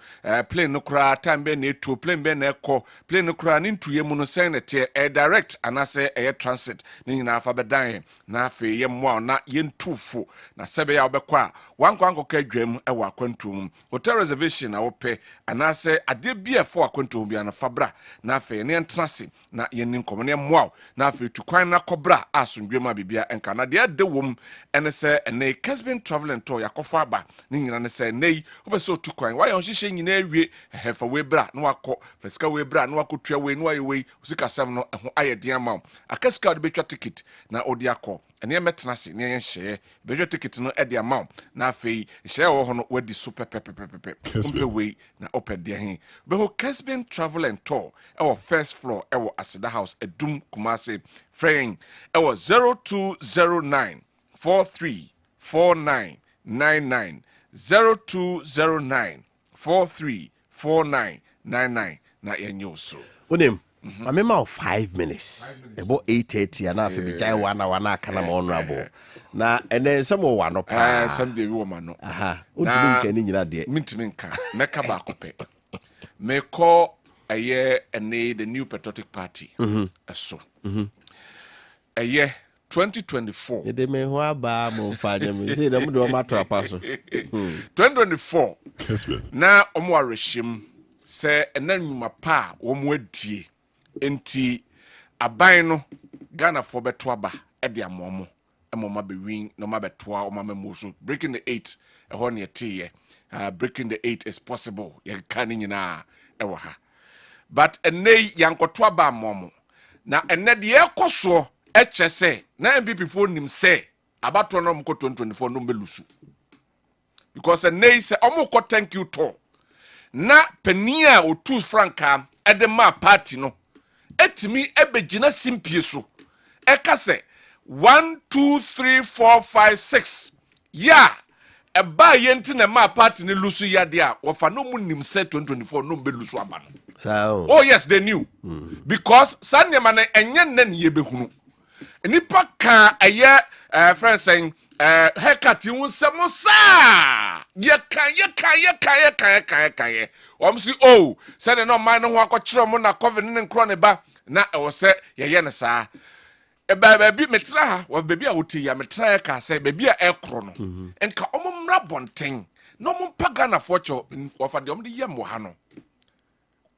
plane no kra time be na etu plane be na ekọ plane no kra ni ntuye mu no sen na te direct anase transit ni nyina afa bedan na afi yemwa na yentufu na sebe ya obekwa a wankwanko ka dwam e wa kwantum hotel reservation na wope anase ade bia fo akwantum bia na fabra na afi ne entrance na yenin komone mwa na afi tukwan na kobra asundwem abibia enka na de adewom ene se ene Kessben Travel and Tour yakofa aba ni nyina ne se nei obeso tukwan wa yon hihye nyina awie hefa we bra na wakọ fesika we bra na wakotua we no aye we usika sam no ho ayede ama akaska de betwa ticket na odi akọ ene metenase ne yenhye betwa ticket no ede ama na afei hye wo ho no wadi super pepepepe umpe we na opede he be ho Kessben Travel and Tour our first floor our Asida House Edum Kumasi frame our 0209 434999 0209 434999 na yenyo so Unim I remember 5 minutes about 8:30 and after be jai wana kana honorable na and then some one up some dey woman no untumi nka ni nyina de mintimi nka meka ba kope me call aye ene the new patriotic party so aye 2024 ye de me ho aba mo fanya me say dem do ma to apaso 2024 na omo arehim se enanwuma pa omo adie enti aban no Ghana for beto aba e de amomo emoma be win no ma betoa o ma memoso breaking the 8 e ho ne tie breaking the 8 is possible ye kan nyina e wo ha but enei yankoto aba amomo na enne de ekoso e chese na MPP for nim say abato no mko 2024 no belusu because enei say omko thank you to na penia o 2 franka e de ma party no etimi ebegina simpie so eka se 1 2 3 4 5 6 ya eba yenti na ma party ni lusu ya dia wofa no munim se 2024 no be lusu aba no oh yes they knew because sanema na enye nne ye behunu nipa ka aye friend saying haircut you some sa ye kan omsi oh say no man no akokire mo na covid ne nkro ne ba na e wo se ye ne sa e ba bi metra ha wo ba bi a woti ya metra ka se ba bi a ekro no enka omumra bonten no mo paga na focho wo fa de omde ye mo ha no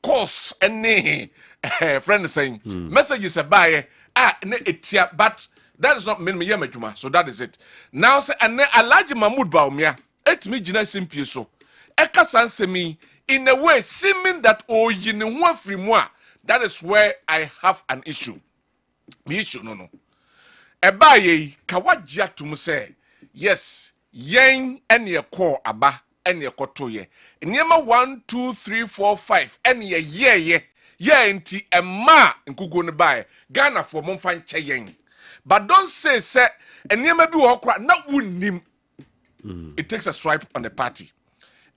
course any friend saying messages about ne etia but that is not mean me yemajuma so that is it now say and Alhaji Mahmood Bawumia etimi gina simpie so eka sansemi in a way seeming that oyine ho afri mu a that is where I have an issue me issue no eba ye kawagya tum say yes yen ene ekọ aba ene ekoto ye niema 1 2 3 4 5 ene ye enti emma nkugo ne bae Ghana for momfa nche yen but don't say niema bi wo kra na wunnim it takes a swipe on the party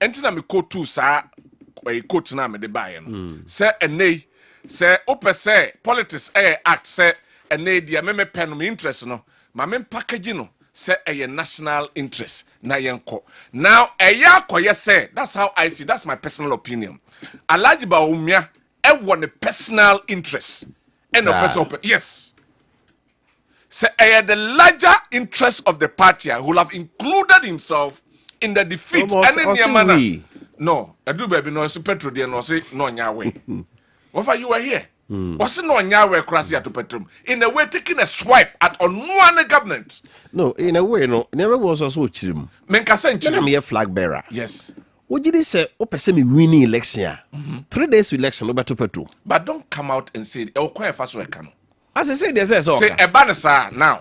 enti na me ko tu sa coat na me de bae no say enei say opese politics act say enei dia me pen me interest no ma me package no say a national interest na yenko now koye say that's how I see that's my personal opinion Alhaji Bawumia want a personal interest and a personal yes say the larger interest of the party who have included himself in the defeat no I do baby no super petro there no say no nyawe Wofa you were here what's no nyawe krasi at petrum in a way taking a swipe at on one government no in a way no never was also chirim menka senchi na me flag bearer yes what did he say opese me winning election 3 days to election over to petro but don't come out and say e kwa fa so e ka no as I say they say so say e ba ne sa now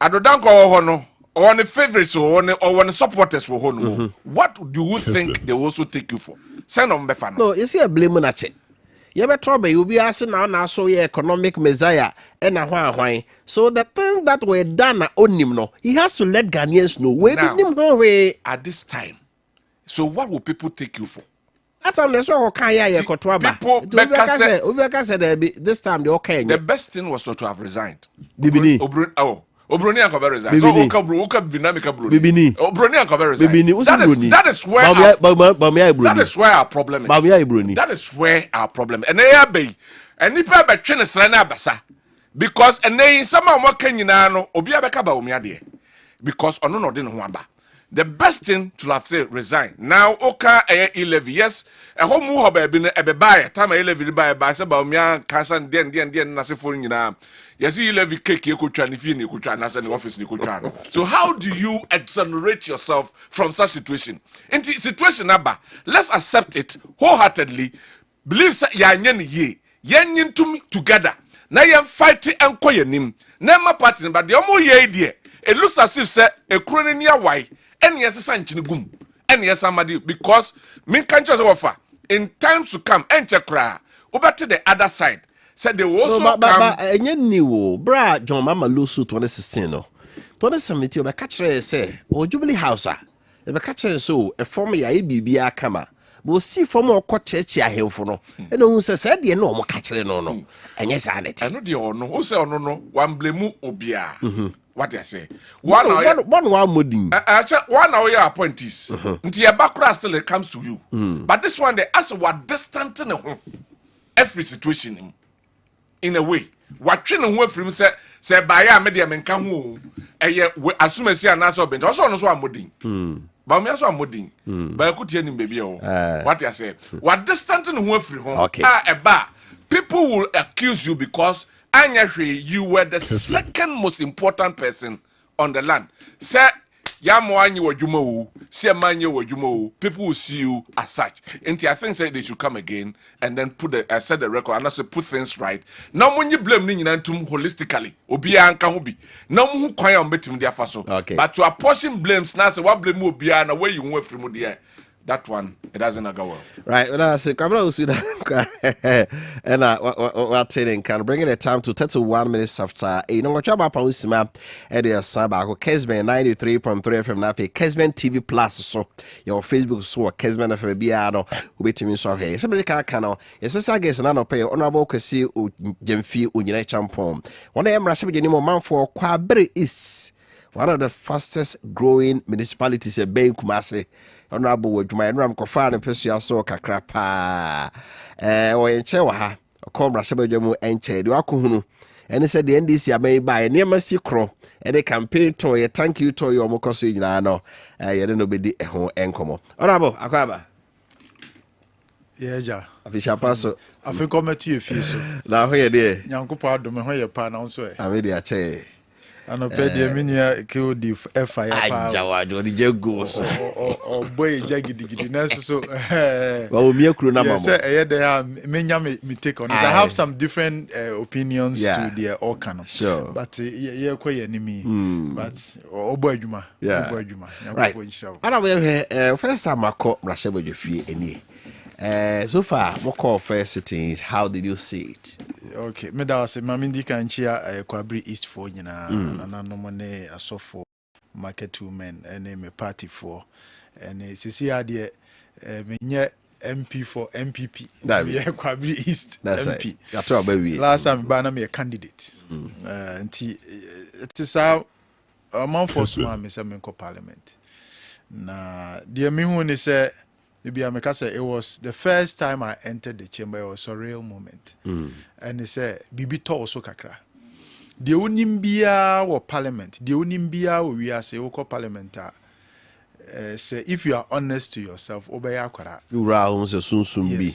adodanko wo ho no or the favorites or the supporters wo ho no what do you think they also take you for send on befa no you see a blame na che you be trouble you be asking now so your economic messiah and a so the thing that were done on him no he has to let Ghanaians know where him no way at this time. So what will people take you for? That time they saw Kaya Kotoaba. People said this time they okay. The best thing was not to have resigned. Bibini. Obroni and Cover resigned. So Oka Binamika Bibini. Obroni and Cover resigned. That is where our problem is. That is where our problem is. And they are be and nipa be twene srana basa. Because and they someone working nyina no obi abeka ba omia de. Because ono no de no ho aba. The best thing to have said resign. Now, Oka E11, yes, a home move have been a buy, time 11 by say about me and Cassan, den, Nasa for you now. Yes, 11 cake you could try if you could try, Nasa in the office, you could try. So, how do you exonerate yourself from such situation? In the situation, Abba, let's accept it wholeheartedly. Believe yan ye, yan together. Now, you're fighting and nim. Never party, but the omo ye dear. It looks as if, say, a crony why. And yes, Sanchinugum, and yes, somebody because me can't just offer in times to come and check over to the other side. Said they will also come. Bra John Mama Lusu 2016 no 2017 be catch say or Jubilee House e be catch so a former ya bibia kama bo si from o ko chechi ahemfo no e no hu se de no mo ka kire no no enye sa net eno de ono o se ono no wan blame obia what I say one modin one now your appointees nti your background still it comes to you but this one they as what distant in every situation in a way what train who from say by ya media menka ho eye assume say na so bent also no so amodin but me so amodin but ku tie nim baby o what I say what distant in who free home eba people will accuse you because you were the second most important person on the land. Say, Yamoanyi wajumo, say manye wajumo, people will see you as such. And I think say they should come again and then set the record and also put things right. Now when you blame Ninyantum holistically, Obia and Kahubi. Now who kwaya betim their faso. But to apportion blames now say what blame Obia and away you went from there. That one, it doesn't go well. Right, when I say, come on, and what telling can bring the time to 31 minutes after. You know what you're about to see, at the Sabah, Kessben 93.3FM, Nafi, Kessben TV Plus, so your Facebook, so Kessben of Biano, who be to me so hey. Somebody can't, yes, I guess, none of pay honorable Cassie, Jemfi, Unite Champon. One day I'm rushing anymore man for Quabri is one of the fastest growing municipalities in Bay Kumasi. Honorable with my ram cofa and Pessia so kakra pa or in Chewaha, or Combra Sabajamu and Che, do Akuhunu. And he said the NDC may buy a near Mercy Crow and a campaign toy, a thank you to your Mokosi. No, I don't know be a home encomo. Honorable Akaba. Yeah, I fish up also. I think I'm at you, Fiso. Now, here, dear. Young Copado, my pan also. I made a chair. And I paid the minia killed the fire. I don't goes. Or boy, jaggy diggy. So, well, me a crew number. Say, me take on it. I have some different opinions to their all kind of. Sure. But yeah, quite enemy. But, oh boy, Juma. Yeah. Right. I know first time I caught Russia with your fee any. So far, what call first sittings? How did you see it? Okay, me da say mamindi kan chia Kwabri East for nyina na no money aso for market women and me party for and sisi ade me nye MP for MPP me Kwabri East that's MP right. Talk about we last time ba na me candidate nti it is a man for small me say me ko parliament na de me hu ni say it was the first time I entered the chamber. It was a real moment. And he said, Bibi to also kakra. The unimbia or parliament, the unimbia we are say oko parliament. Say if you are honest to yourself, obey akwara. You rounds a soon be.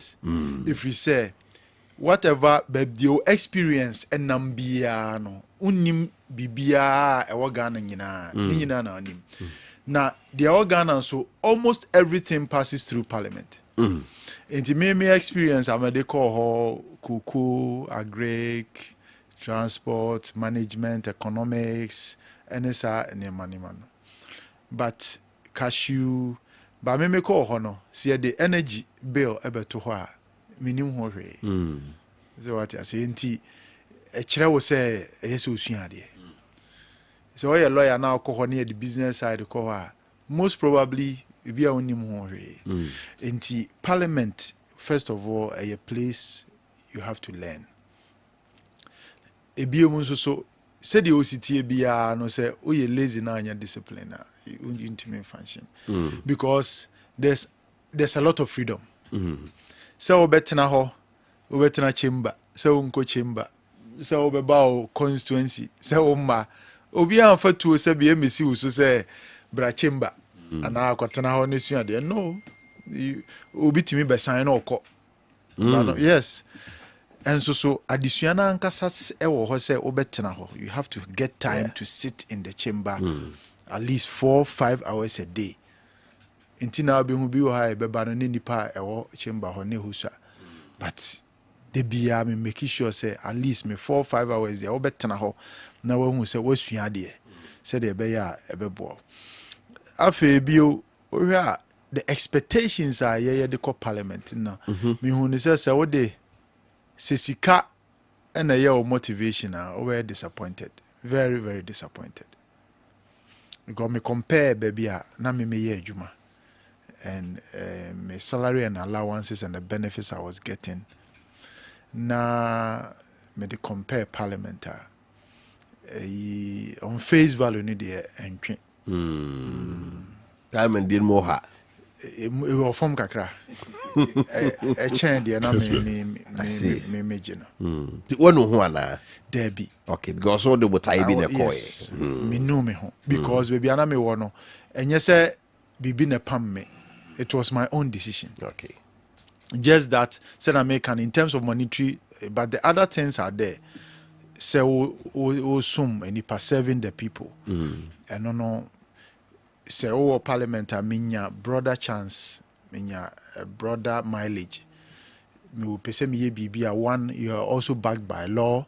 If you say whatever the experience and nambia no unim bibia e wagana nyina nyina na onim. Now, the organ so almost everything passes through parliament. It made me experience I'm a call cuckoo, agric, transport, management, economics, NSA, and money man. But cashew, but me call honor, see the energy bill ever to her, minimum hurry. So what I say, a chair will say, yes, so a lawyer now call near the business side call her. Most probably be only more into parliament. First of all, a place you have to learn. A biomus so said the OCT be no say oh you lazy now in your discipline intimate function because there's a lot of freedom. So betina ho, betina chamber, so unko chamber, so beba constituency, so ma. Obi anfa to say be emesi wo so say bra chamber ana akwatena ho ne sua de no obi timi be sign no okọ yes and so adisua na ankasa e wo ho say obetena ho you have to get time to sit in the chamber at least 4-5 hours a day intina obi hu bi wo ha e beba no ne nipa e wo chamber ho ne husua but they be me making sure say at least me 4-5 hours there obetena ho na wa hu say wasua de say de be ya ebebo afa bio ohwa the expectations are ye de parliament na me hu ni say wo de sesika na ye motivation we were disappointed, very very disappointed because me compare baby na me ye adwuma and my salary and allowances and the benefits I was getting. Now, me de compare Parliament on face value ni de entwe. Parliament did more ha. It was from kakra. A chain de na me imagine. One who ana Debbie. okay, because all the what I be na koy. Yes. Me know me ho because baby ana me wono. Enye say bibi na pam me. It was my own decision. Okay. Just that said American in terms of monetary, but the other things are there. So sum and you serving the people. And no say parliament minya broader chance, minya broader mileage. Me will pay me BB one, you are also backed by law.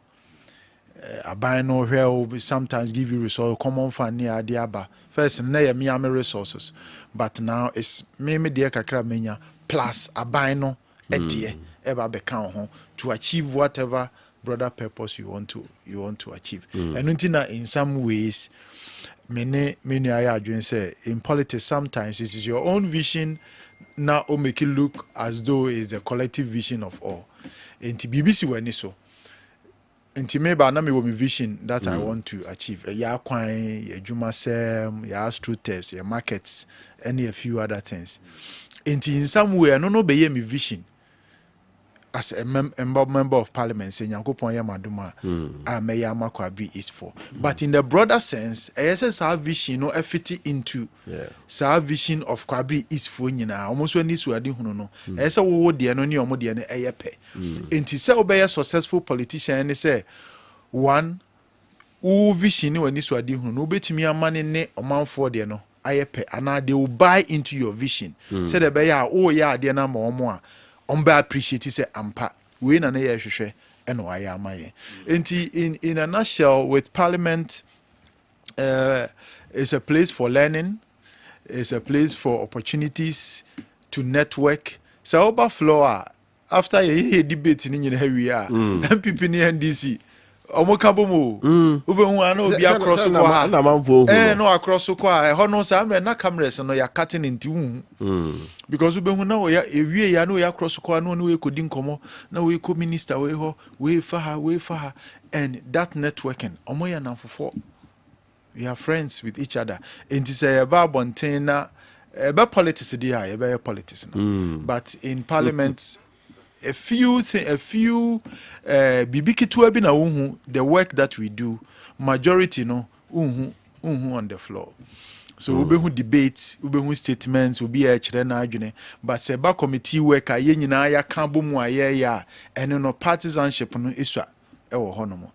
I buy no where will sometimes give you resource common fund near Adiaba. First na me am resources. But now it's me dear kakra menya plus a bino ever become home to achieve whatever broader purpose you want to achieve. And in some ways many I say in politics sometimes it is your own vision now or make it look as though it's the collective vision of all. And to BBC when so nti me ba na me wo me vision that I want to achieve. Ya kwan, ya juma sem, ya structures, ya markets, and a few other things. Nti in some way no be ye me vision as a member of parliament say Nyankopon ya maduma a me ya makwabi is for. But in the broader sense, yes our vision no fit into our vision of kwabri is for nyina almost when this we hunu no yes wo de no ne omo de no eyepe. Nti say obey successful politician say one who vision when this we hunu no betimi amane ne omanfo de no ayepe and they will buy into your vision. Say the be ya o ya de na ma omo a omba appreciate say ampa we na ye hwehwe eno aye amaye. Nti in a nutshell, with parliament it's a place for learning, it's a place for opportunities to network. So overflow after a debate in heavy MPP ni NDC omo kabomo ube hu ana obi across kwa no across kwa ho no sa amre na cameras no ya cutting into because ube hu na ya ewie ya no ya cross kwa no we kodi nkomo na we ko minister we ho we fa and that networking omo ya namfofo we are friends with each other and it's a bonten na politics dey politics no but in parliament a few bibikitu bi na uhu the work that we do majority no uhu on the floor. So we be debates, we be statements, we be a chere na adwene, but say ba committee work a ye nyina ya kan bo mu aye ya eno no partisanship no isua ewo ho no mo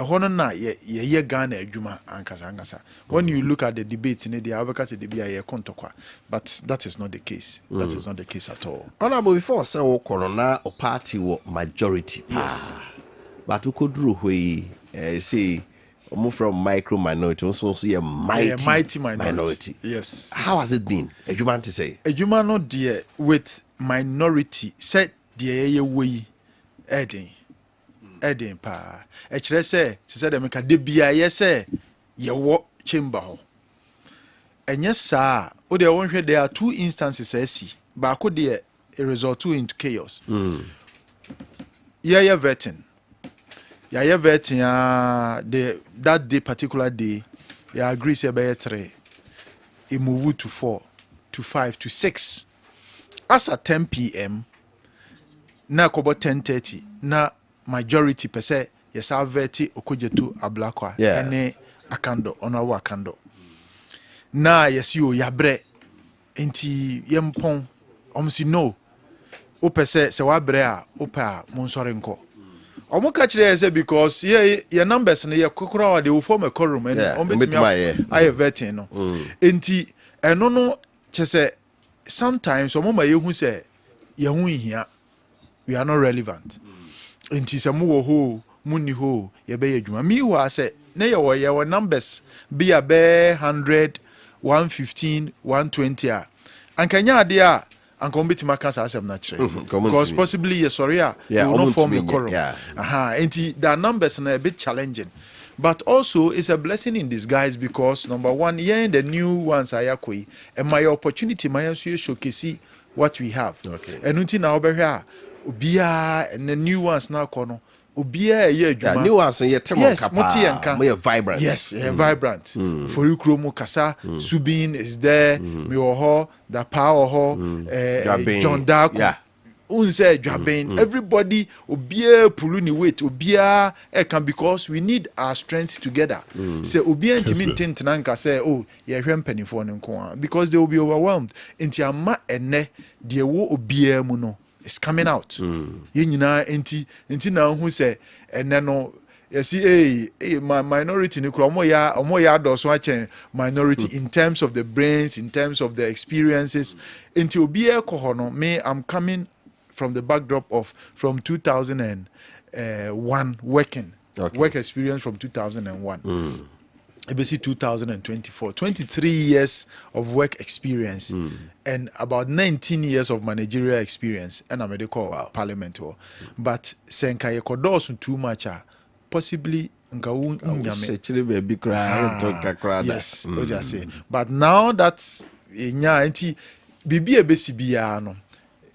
ho no na ye Ghana adwuma ankasa. When you look at the debates in the abeka say de bia ye kontokwa, but that is not the case. That is not the case at all. Honorable, before say wo corona or party wo majority pass, but we could do we say move from micro minority also see a mighty minority. Yes. How has it been? Ejuma to say ejuma no dear with minority said dear ye way Eden pa e kire se de meka de bia ye se ye wo chamber ho enye saa o de wonhwe there are two instances asi ba ko de a result into chaos yeah vetting that day particular day ya agree say be 3 it move to 4 to 5 to 6 as at 10 p.m. na ko 10:30 na majority per se yes aveti okojetu ablakwa ene akando ono akando na yes yo yabre enti yempon omsi no o pese se wabre a opa monsore nko omo ka kire say because ye numbers ne ye kokora they will form a quorum and ombetimi aye vetting no enti eno no chese sometimes omo ma ye hu se ye hu hia we are not relevant. Inti se mu wo ho muni ho ye be adwuma mi wa se ne ye wo numbers be a be 100 115 120 a ankanya ade a anka ombetima kan sa asem na kire because possibly ye sorry a you will not form a quorum inti the numbers na a bit challenging But also, it's a blessing in disguise because, number one, yeah, the new ones are yakoi, and my opportunity, my showcase what we have. Okay. And until now, Ubia and the new ones now, Kono. Ubia, yeah, new ones, yes, vibrant. Yes, vibrant. For you, Kromo Kasa, Subin is there, Mioho, the Power, John Dark. Yeah. Unse Jabin, everybody obia puluni weight obia can because we need our strength together. Say obia intimintin tenanka say oh ye hwem panifo nko because they will be overwhelmed. Enti ama ene de wo obia mu no is coming out. Ye nyina enti na hu say ene no you see my minority ni kura omo ya do so achen minority in terms of the brains, in terms of the experiences. Enti obia ko ho no me I'm coming from the backdrop of from 2001 working work experience from 2001 ABC 2024 23 years of work experience and about 19 years of managerial experience and a medical parliament but senka ye kodos too much possibly yes what you say but now that's bibi ebesi bia no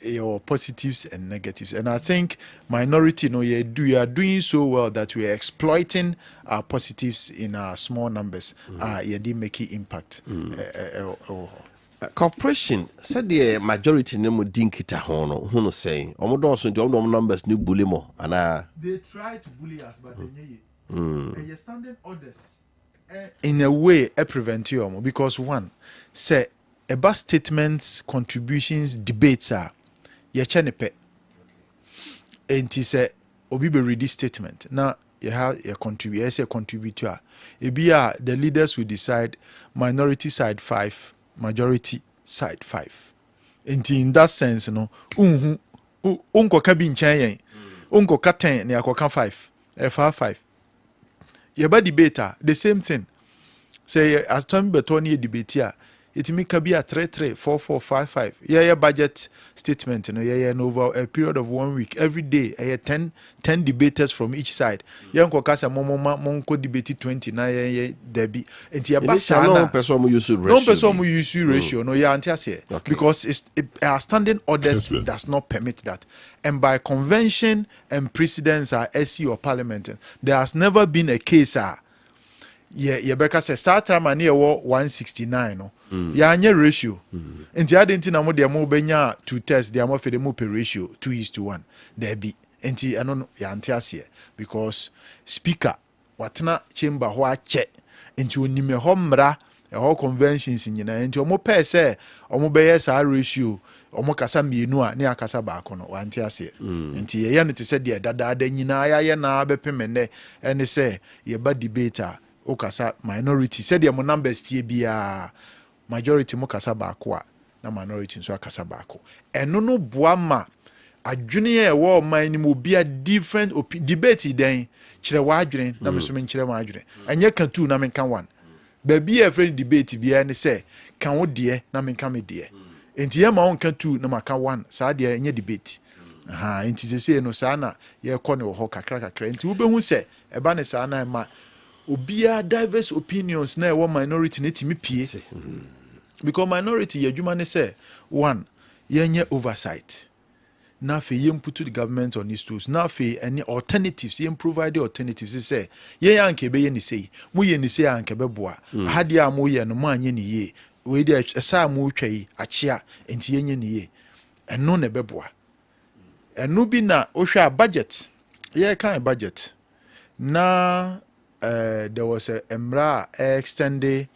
your positives and negatives, and I think minority, you are doing so well that we are exploiting our positives in our small numbers. You did make impact. Corporation said the majority name dinkita hono. Who no saying? Omodoso the numbers new bully mo. They try to bully us, but they standing orders. In a way, prevent you because one say about statements, contributions, debates are. Ye chenepe enti se obi be read this statement now you have a contributor ebia the leaders will decide minority side 5 majority side 5 enti in that sense no unko ka bi nchen yen unko ka 10 na yakoka 5 5 ye ba debater the same thing say as time betoni debater it make be a 3 4 4 5 5 yeah budget statement over a period of 1 week every day 10 debaters from each side nko kasa monko debate 20 na debi enti no person use ratio no antiase because our standing orders does not permit that and by convention and precedents are SC or parliament there has never been a case Beka say Satrama near 169 no. Ya anye ratio. Enti adenti na mo de mo benya two tests de mo fe de mo per ratio 2:1. There be. Enti eno no ya ante ase because speaker watena chamber ho ache. Enti onime ho mra ho conventions nyina enti omo pe say omo beye sa ratio omo kasa mienu a ne akasa ba ko no wante ase. Enti ye ne te say de dada nyina ya na bepemene ene say ye ba debater okasa minority said your numbers tie bia majority mo kasa baako na minority nso akasa baako eno no boama adwene e wo man ni mo bia different debate den kire wa adwene na me so me kire ma adwene enye ka 2 na me ka 1 ba bia friend debate bia ne say kan wo de na me ka me de enti ye ma won ka 2 na ma ka 1 sa de enye debate enti se say no sa na ye kɔ ne wo ho kakra enti wo behu say eba ne sa na ma obia diverse opinions na one minority na timi pie because minority adwuma ne say one yenye oversight na fe yem put the government on these tools na fe any alternatives yem provide alternatives say ye yanke be ye ni say mu ye ni say yanke be boa hade a mu ye no mu anye ni ye we dey esa mu twai achia enti yenye ni ye eno na be boa eno bi na ohwa budget ye kan budget na there was a emra extended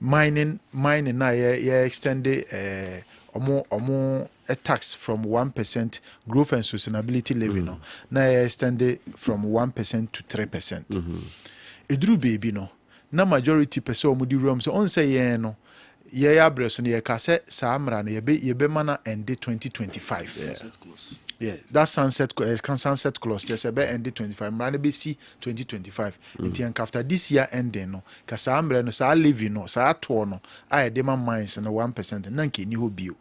mining na extended omo a tax from 1% growth and sustainability levy no na extended from 1% to 3%. Edru baby no na majority person omo di room so on say ye no ye abreso no ye ka say sa amra no ye be mana end 2025. Yeah, that sunset clause just about ended 25. Mrane be see 2025. And after this year ending, no, kasa ambre no sa living no sa ato no. I demand mines no 1%. Nanke ni ho bio.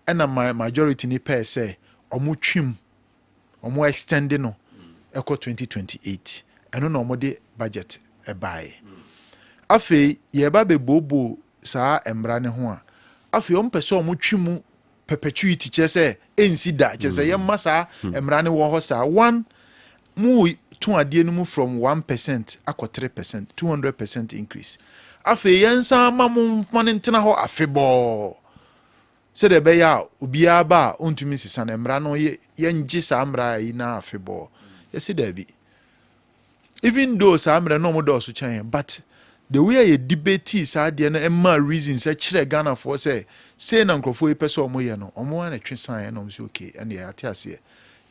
And my majority ni pair say omo trim, omo extending no. Echo 2028. And no more de budget ebae afi ye ba be bobo saa embra ne ho a afi o mpese o motwimu perpetuity chese ensi da chese ye masa embra ne wo ho saa one mu to ade no mu from 1% akọ 3% 200% increase afi yensa mamu ntena ho afebọ se de be ya obia ba ontumi sisa na embra no ye ngi saa embra yi na afebọ yesi da bi even though saa embra no mo do so chan but the way you debate saa de na emma reasons e kire Ghana for say na nkrofo pese omo ye no omo na twensan no so okay and ya ate ase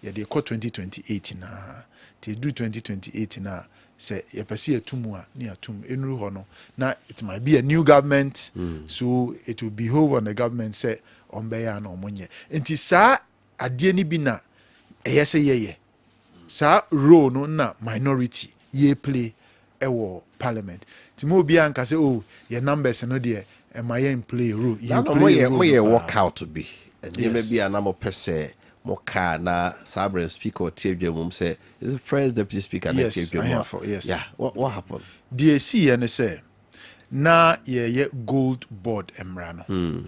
ye de 2028 na te do 2028 na say ye pese atumu a na atum enuru ho no na it might be a new government so it will behove on the government say ombe ya na omonye enti saa ade ni bi na eyese ye saa role no na minority ye play ewo parliament timo obi anka say oh your numbers no there am I in play role you play mo work out to be and there may be an amo pese mo ka na sabre speaker or table mum say is the first deputy speaker na table yes yeah what happened DAC and say na ye gold board emra no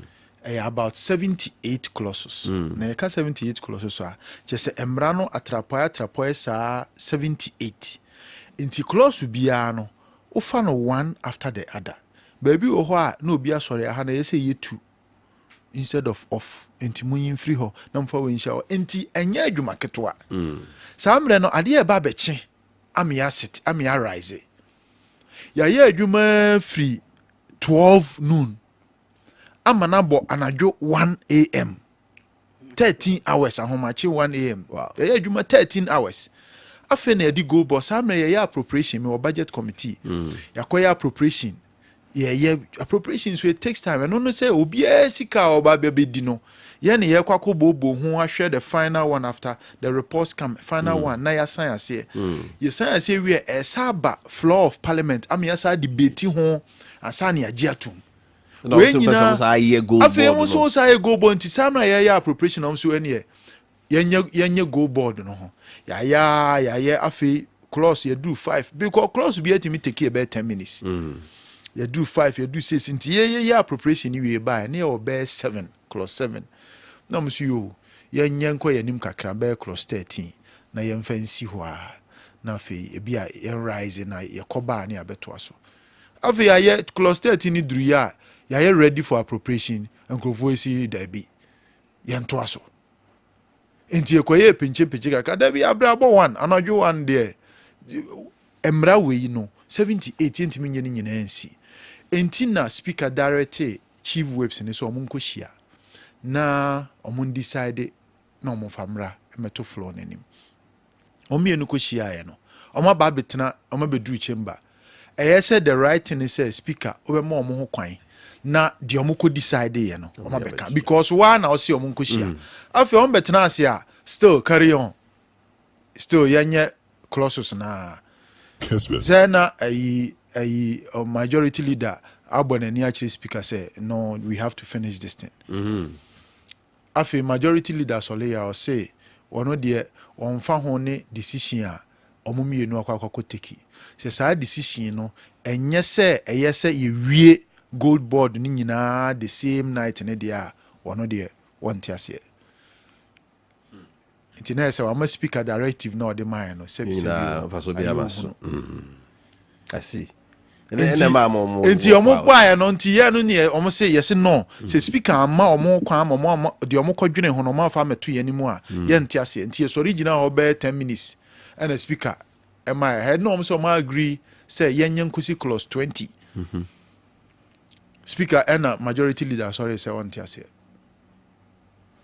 about 78 clauses na ye ka 78 clauses so just emra no atrapoya sa 78 inti clause bia no ofa no one after the other baby wo ho a na obi asori aha na yese ye two instead of off inti munyin free ho na mfa we nsha inti enya adwuma ketwa samre no ade e ba beche amia sit amia rise ya ye adwuma free 12 noon amanabo anadwo 1 am 13 hours ahomachi 1 am wow ya ye adwuma 13 hours afe na edi go boss amre ye appropriation me budget committee yakoya appropriation ye appropriation so it takes time and no say obi sika oba bedi no ye ne ye kwako bobo ho ahwe the final one after the reports come final one na ya sign ase ye sign ase we esaba floor of parliament am ya sa debate ho asane agiatum we nyina aye go board afi mo so say go board nti samra ye appropriation am so ene yenye go board no ho ya afi clause you do 5 because clause be at me take about 10 minutes you do 5 you do 6 nti ye appropriation we buy na you be 7 clause 7 na mo you yenye nko yanim kakra be clause 13 na ye mfansi ho a na afi e bia ye rise na ye koba na abeto aso afi ya clause 13 ni duru ya ready for appropriation nkrofo esi da bi ye nto aso enti ekoye pinche ka da bi abrabo one anadwo one there emra we no 78 enti menye ni nyina ansi enti na speaker direct chief whips ne so omunkohia na omun decide na omufamra emeto floor nanim omienu kohia ye no omaba betena omabedru chamber say the right thing is say speaker obema omo ho kwan na di omko decide ye no omabeka because one na osi omunkohia afi on betena ase a still carry on still yenye clauses na Kessben. Zena a majority leader abonani actually speaker say no we have to finish this thing afi majority leader soleya or say ono de onfa ho ne decision a omomienu akwa teki say sa decision no enye se eyese ye wie gold board ni nyina the same night ne dia ono de wonte ase it na say we speaker directive no the man no say faso bia baso I see enti omo kwa no nti ye no ne omo say yes no say speaker ama omo kwa omo de omo kwadwene ho no ma fa meto ye nimu a ye nti ase nti ye original ho be 10 minutes and a speaker am I had no so ma agree say ye nyankusi clause 20 speaker and majority leader sorry say on ti ase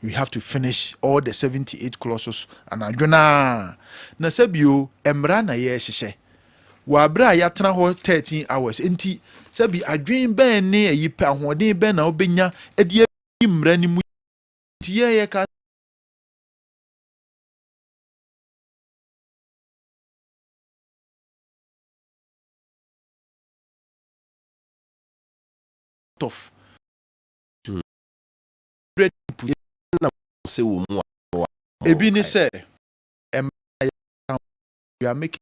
we have to finish all the 78 clauses and adwona na sabio emra na ye hyehyɛ wa bra ya tena ho 13 hours enti sabi adwen ben ne ayipa ahoden ben na obenya edi mra ni mu enti ye ka tough say wo mu ebi ni say you are making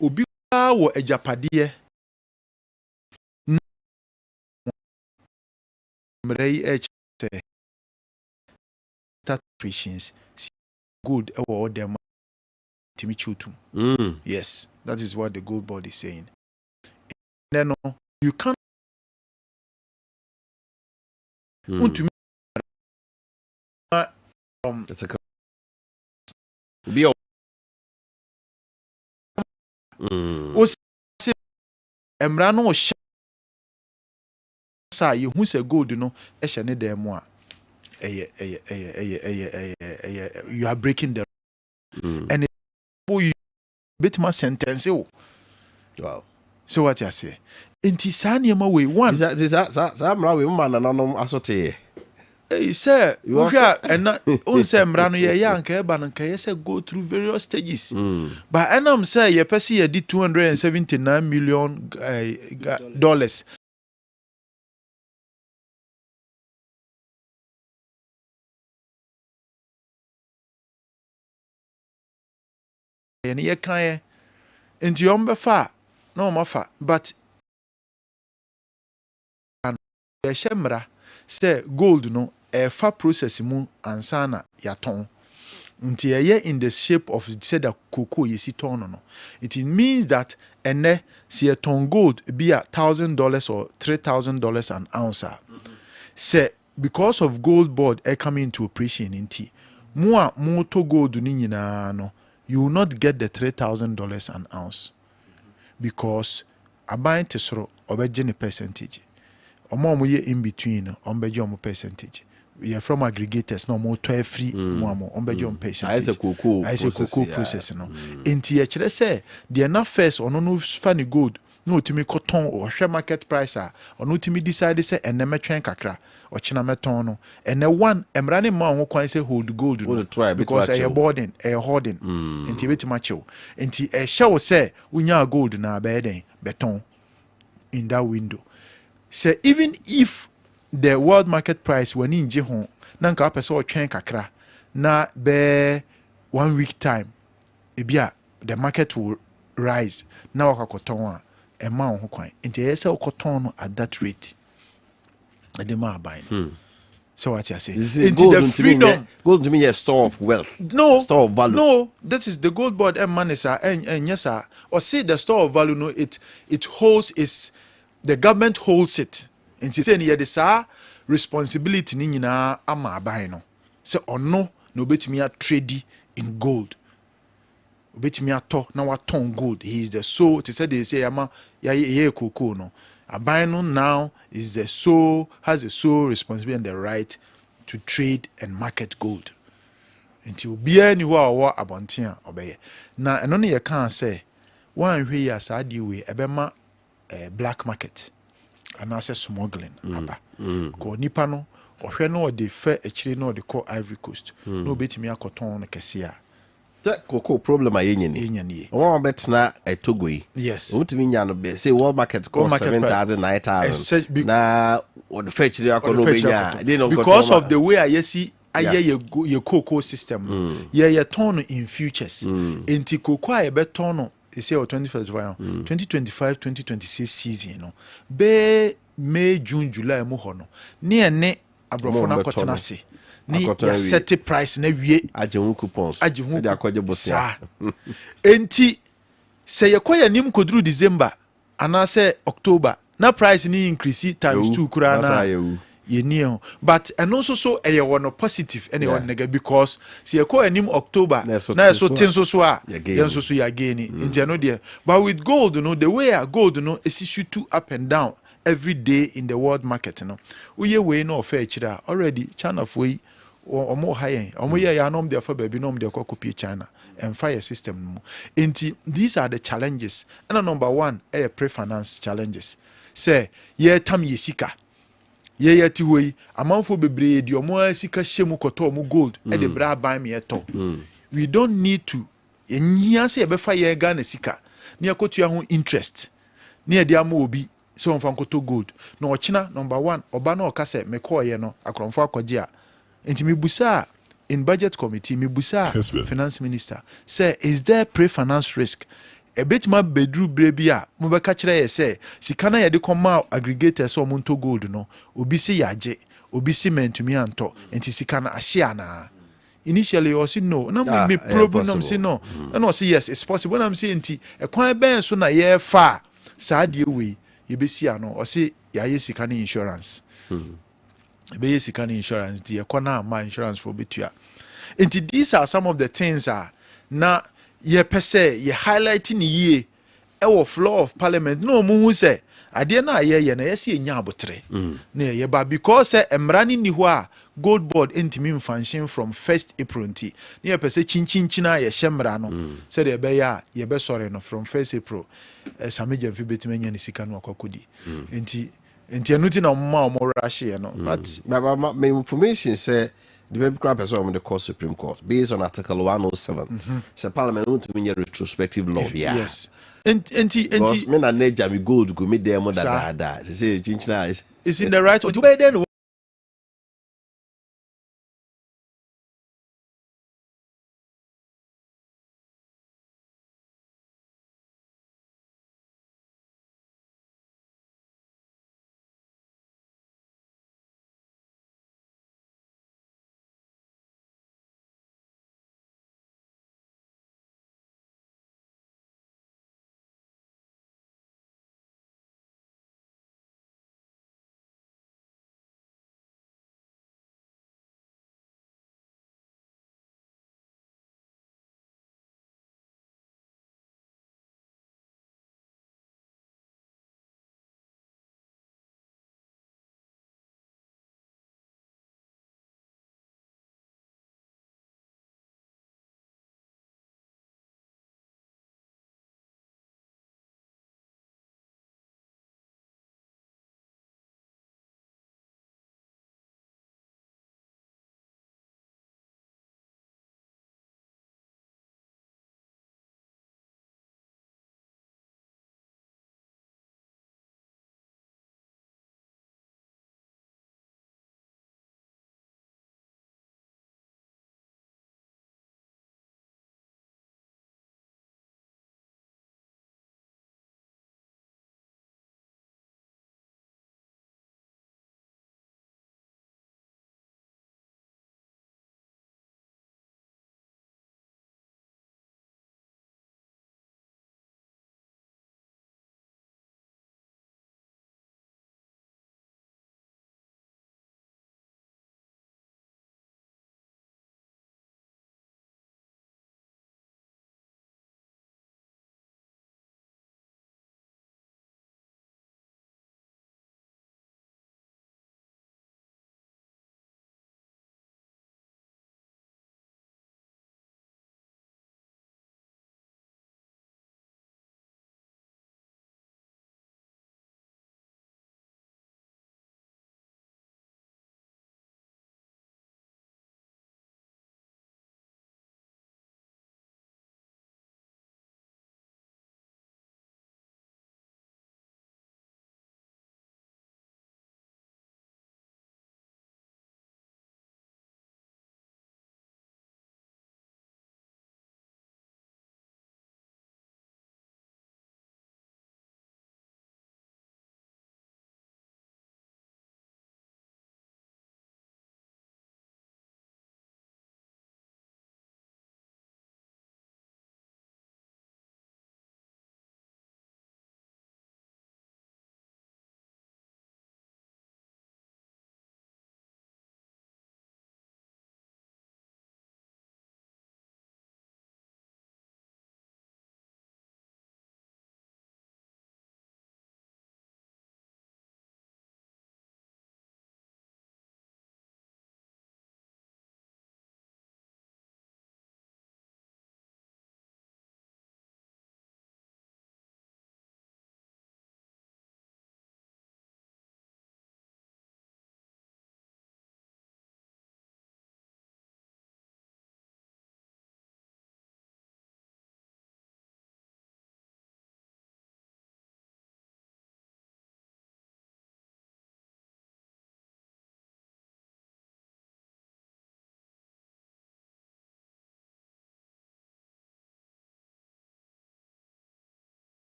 obi wo ejapade mrei start operations good all them timichutum. Yes, that is what the gold board is saying. Then you can't that's a be emra no sa you hu say gold no e hye ne dem a you are breaking the and you bit my sentence. Wow. So what you say? Inti saniema we one. That mra we man nanom asote. Hey sir, you are and on say mra no ye anka e ba no nka ye say go through various stages. But enam say ye person ye did $279 million dollars. And ye kan into yombe fa no mafa but ye shemra say gold no fa process mu ansana yaton nti ye in the shape of said that cocoa yesi ton no it means that ene see a ton gold be $1,000 or $3,000 an ounce say because of gold board coming into operation nti mo to gold ni nyina no you will not get the $3,000 an ounce because aban tesoro obeje ne percentage omo ye in between ombeje omo percentage we are from aggregators no more 12 free mo ombeje omo percentage I say cocoa process no enti ye kire say the enough first ono no fani gold no otimi cotton or share market price ono otimi decide say enemetwen kakra ochina meton no ene one emrane ma ho kwan say hold gold no because a boarding a hoarding enti betima chew enti e show say unya gold na abeden beton in that window say even if the world market price when inje ho na nka pese otwen kakra na be 1 week time ebia the market will rise na wakakoton a ema ho kwan enti e say okoton no at that rate adema abine. So what you say? Into the freedom gold to me a store of wealth. No store of value. No, that is the gold board and money sir and yes sir. Or say the store of value no it holds is the government holds it. And say near the sir responsibility ni nyina ama aban no. Say ono no betumi a trade in gold. Betumi ato na waton gold. He is the soul. They say they say ama ya cocoa no. Abino now is the sole has the sole responsibility and the right to trade and market gold. Until be anywhere or abontia obey. Now and only you can say one way as I deal with ebema black market and also smuggling. Ko nipa no or no de fair actually no de call Ivory Coast. No bet me a cotton kesia. That cocoa problem I yen. One bet na a Togui. Yes. What mean you say world market cost 7,000, 9,000. Now what the fetch because of the way I see your cocoa system. Yeah, turn in futures. Inti cocoa a bet turn is say 2025, 2026 season. No, be May, June, July mo hono. Near ne abrofona kotenase. Ni ya set price na wie agehun coupons de akwaje bosia enti se yekoya nim kodru December ana se October na price ni increase times 2 kura na ye ni but and also so e wono positive and one negative because se yekoya nim October na so tin so a yen so ya gain enti no there but with gold no the way gold no is shoot up and down every day in the world market no we we no fair chira already China for omo high omo ye ya nom there for baby nom there copy China and fire system no enti these are the challenges and number 1 pre-finance challenges say ye tam ye sika ye ti hoyi amanfo bebre di omo sika hyemu koto omo gold e de bra ban me eto we don't need to enyia say be fa ye Ghana sika ne akotua ho interest ne de ama obi so on fankoto gold no ochina number 1 oba na okase me call ye no akromfo akogye a enti me busa in budget committee me busa finance minister say is there pre-finance risk ebetima bedru brebi a mo be ka kire ye say sika na ye de koma aggregators o monto gold no obi se yaje obi se mentumi anto enti sika na ahye ana initially I said no na me problem na say no and I say yes it's possible na say enti e kwan ben so na ye fa saa de we ye be si ano o say ya ye sika na insurance be ye sika na insurance di e kwana ma insurance for betua enti these are some of the things na ye pese ye highlighting ye e floor of parliament no mu hu say ade na ye na yesi enya abotre na ye ba because emrani ni ho a gold board entimi function from 1st April nti na ye pese chinchinchina ye hemra no say de be ya ye be sorry no from 1st April sameja fi betime nya ni sika no akokodi nti enuti na mma o rush ye no but my information say the baby crab has on the court Supreme Court based on Article 107. So Parliament won't mean a retrospective law. Yes. Because men are nature me gold go me there more than that. Say chinchina is in the right to be then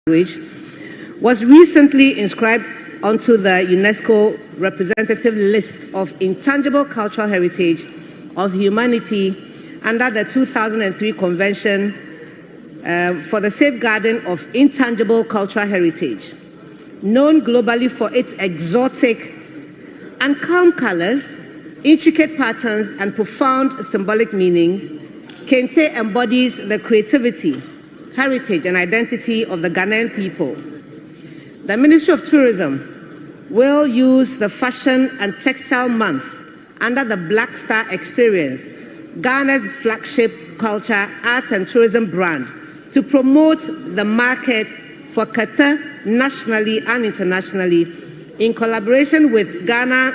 language, was recently inscribed onto the UNESCO representative list of intangible cultural heritage of humanity under the 2003 Convention for the Safeguarding of Intangible Cultural Heritage. Known globally for its exotic and calm colors, intricate patterns, and profound symbolic meanings, Kente embodies the creativity, heritage, and identity of the Ghanaian people. The Ministry of Tourism will use the Fashion and Textile Month under the Black Star Experience, Ghana's flagship culture, arts, and tourism brand, to promote the market for kata nationally and internationally in collaboration with Ghana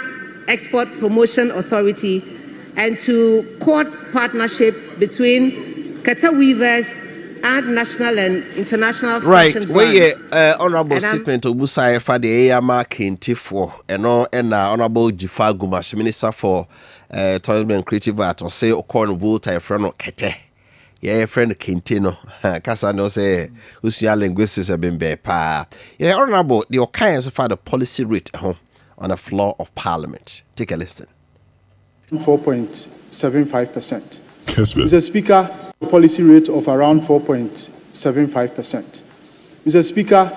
Export Promotion Authority and to court partnership between kata weavers and national and international fashion brands. Right, honorable statement Obusai for the Maakye for and honorable Jifa Gumash, Minister for Tourism and Creative Art, or say Okon vote a friend of Kete. Yeah, friend Quintino, Casano say, who's your linguistics have been pa. Yeah, honorable, the Okayans for the policy rate at home on the floor of Parliament. Take a listen. 4.75%. Mr. Speaker, policy rate of around 4.75%. Mr. Speaker,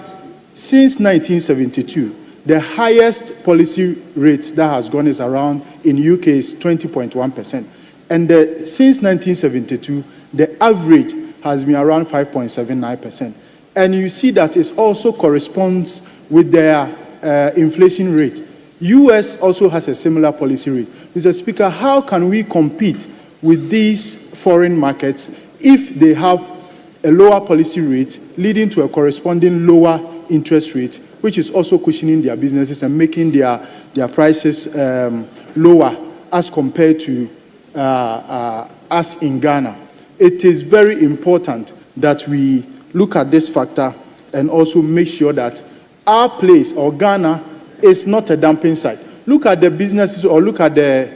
since 1972, the highest policy rate that has gone is around in UK is 20.1%. And since 1972, the average has been around 5.79%. And you see that it also corresponds with their inflation rate. US also has a similar policy rate. Mr. Speaker, how can we compete with these foreign markets if they have a lower policy rate leading to a corresponding lower interest rate, which is also cushioning their businesses and making their prices lower as compared to us in Ghana? It is very important that we look at this factor and also make sure that our place or Ghana is not a dumping site. Look at the businesses or look at the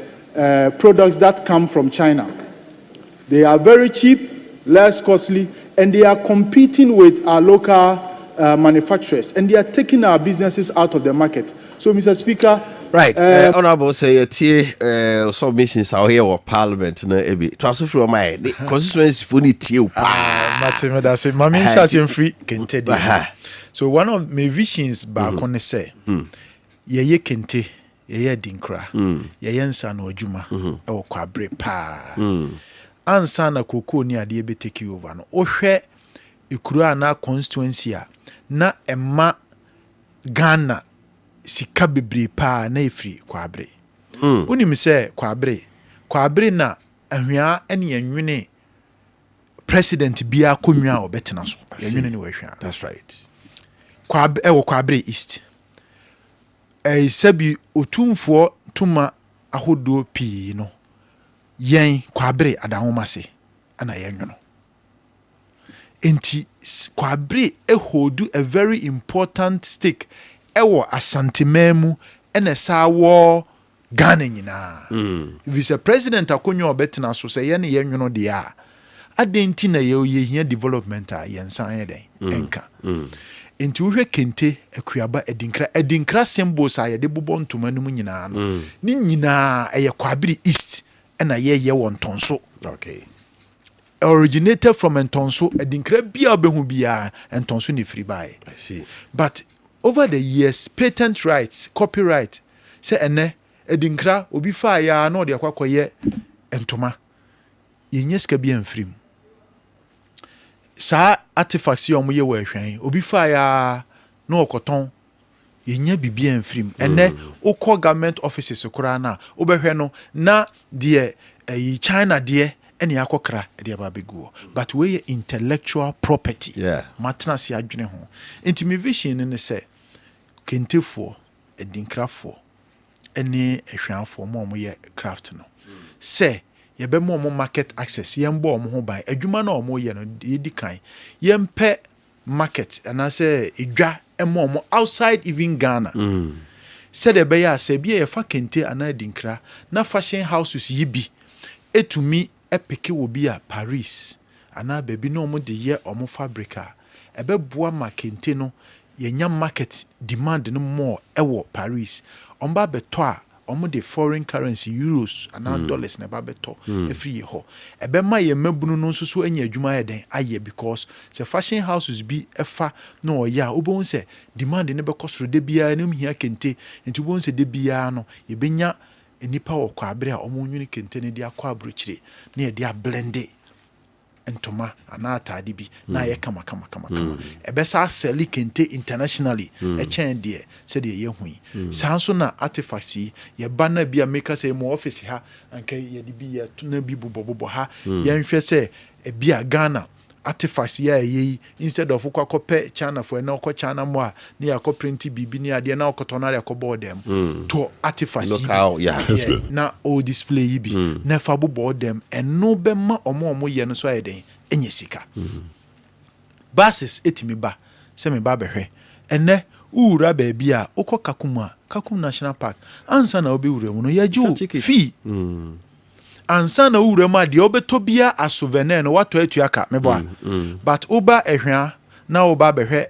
products that come from China. They are very cheap, less costly, and they are competing with our local manufacturers, and they are taking our businesses out of the market. So, Mr. Speaker, right, honorable say submissions are here or Parliament na ebi. Twaso from my constituency for ni tie Martin, that's it. Mami shall free kente. So one of my visions back on the say, ye kente, ye dinkra, ye nsa na odwuma e wo kwabre pa. Ansa na koko ni ade be take over no. Ohwe ikuru na constituency a na emma Ghana sika bebre pa na efri kwabre. Unim se kwabre na ahwea ene yanwene president bia konwa obetena so. Yanwene ni wahwea. That's right. Kwabre East. Sabi otumfo tuma ahodo pi no. Yen kwabre adahomase ana yanwono. Enti kwabre holdu a very important stake ewo asantememu ene sawo Ghana nyina. If it's a president akonyo obetena so say yen yanwono de a adenti na ye hia development a yensan ye den enka. Enti uhwe kente akuaba edinkra symbols a ye de bobɔ ntoma no nyina no. Ni nyina eye kwabre East ena ye wontonso. Okay. Originated from Entonso, edinkra bia behu bia Entonso ni free buy. I see. But over the years, patent rights, copyright, say ene edinkra obi fa ya na ode akwakoye entoma. Yenyeska bia mfrim. Sa artifacts ye omoye wa hwan. Obi fa ya na okoton yenya bibia mfrim. Ene ukọ government offices kura na obehwe no na de China de any akokra e aba beguo, but we intellectual property. Yeah. Matna si adwene ho. Enti me vision ne se kentefo edinkrafo ene ehwanfo mo ye craft no. Se ye be mo market access ye mbo mo ho ban adwuma na mo ye no di kan ye mpe market and say edwa mo outside even Ghana. Se de be ya se bia ye fa kente ana dinkra na fashion houses yibi etumi epeke wo bi a Paris ana baby no mo de ye omo fabrica ɛbɛboa ma kente no yɛnya market demand no more ɛwɔ Paris ɔmba bɛtɔ a ɔmo de foreign currency euros and dollars na ba beto every year ho ɛbɛma yɛ mabunu no nso so anya adwuma yɛ den ayɛ because se fashion houses bi ɛfa no ɔyɛ a wobɛhu sɛ demand ne bɛkɔ soro de biara ne mhia kente nti wobɛhu sɛ de biara no yɛbɛnya nipa wɔ kwabere a ɔmo nwini kente ne de akɔ abrokyire na yɛ de a blende ntoma ana atade bi na yɛ kama ɛbɛsa sell kente internationally ɛkyɛn deɛ sɛ deɛ yɛ hui saa nso na artifacts yɛ ba na bi a make sɛ mo office ha anka yɛ de bi yɛ na bi bobɔ ha yɛn hwɛ sɛ ebi a Ghana artifacts ya yi instead of ukwakope China for na ukwa China mwa ni yakọ print bibi ni ade na ukotonari yakobo dem to artifacts local na o display yi bi na fa bobo dem eno be ma omo ye no so ayeden enye sika basis etimi ba se me ba behwe enne ura ba bi a ukọ Kakum National Park ansa na obi wura mu no ya ju fee ansa na wura ma de obeto bia a souvenir no wato atuaka mebo but oba ehwa na oba behwe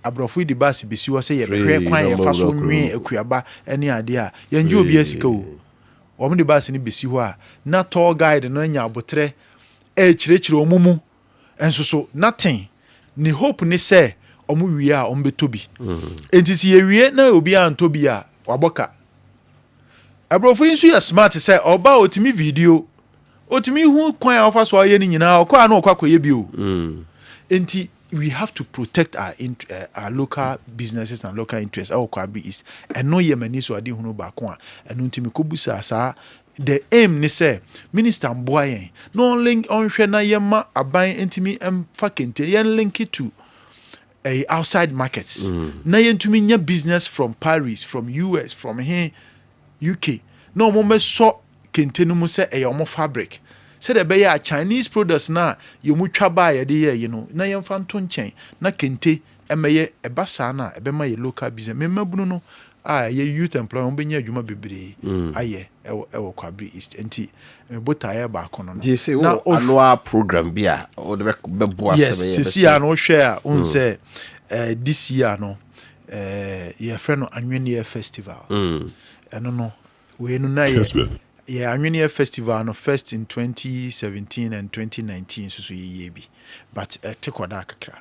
abrofo di basi besi wo se ye behwe kwan ye fa so nwe akuaba ene ade a yenje obi asika o wo de basi ni besi ho a na tour guide no nya abotre kirechire omumu enso so nothing ni hope ni se omu wie a ombeto bi entisi ye wie na obi anto bi a waboka abrofo insu ya smart say oba otimi video otimi hu kwan ofa so aye ni nyina okwa na okwa koye bi o enti we have to protect our local businesses and local interests our kwabi is eno ye mani so ade hunu ba ko a eno ntimi kobusa sa the aim ni say minister mboayen no link onhwe na yema aban ntimi emfa kente yen link it to outside markets na yentumi nya business from Paris, from US, from here UK no mo me so kente no mu se eyomo fabric se de be ya Chinese products na ye mu twa ba ye de ye no na ye mfa nto nchen na kente emeye ebasa na ebema ye local business me mabunu no ye youth employment be nya adwuma bebre aye ewo Kwabri East enti me bota ye ba kono no na annual program bia o de be boa se yes sisi ya no hwe a on say this year no ye friend no Anwene festival no we no na ye Anwene festival no first in 2017 and 2019 so ye bi but tekoda kakra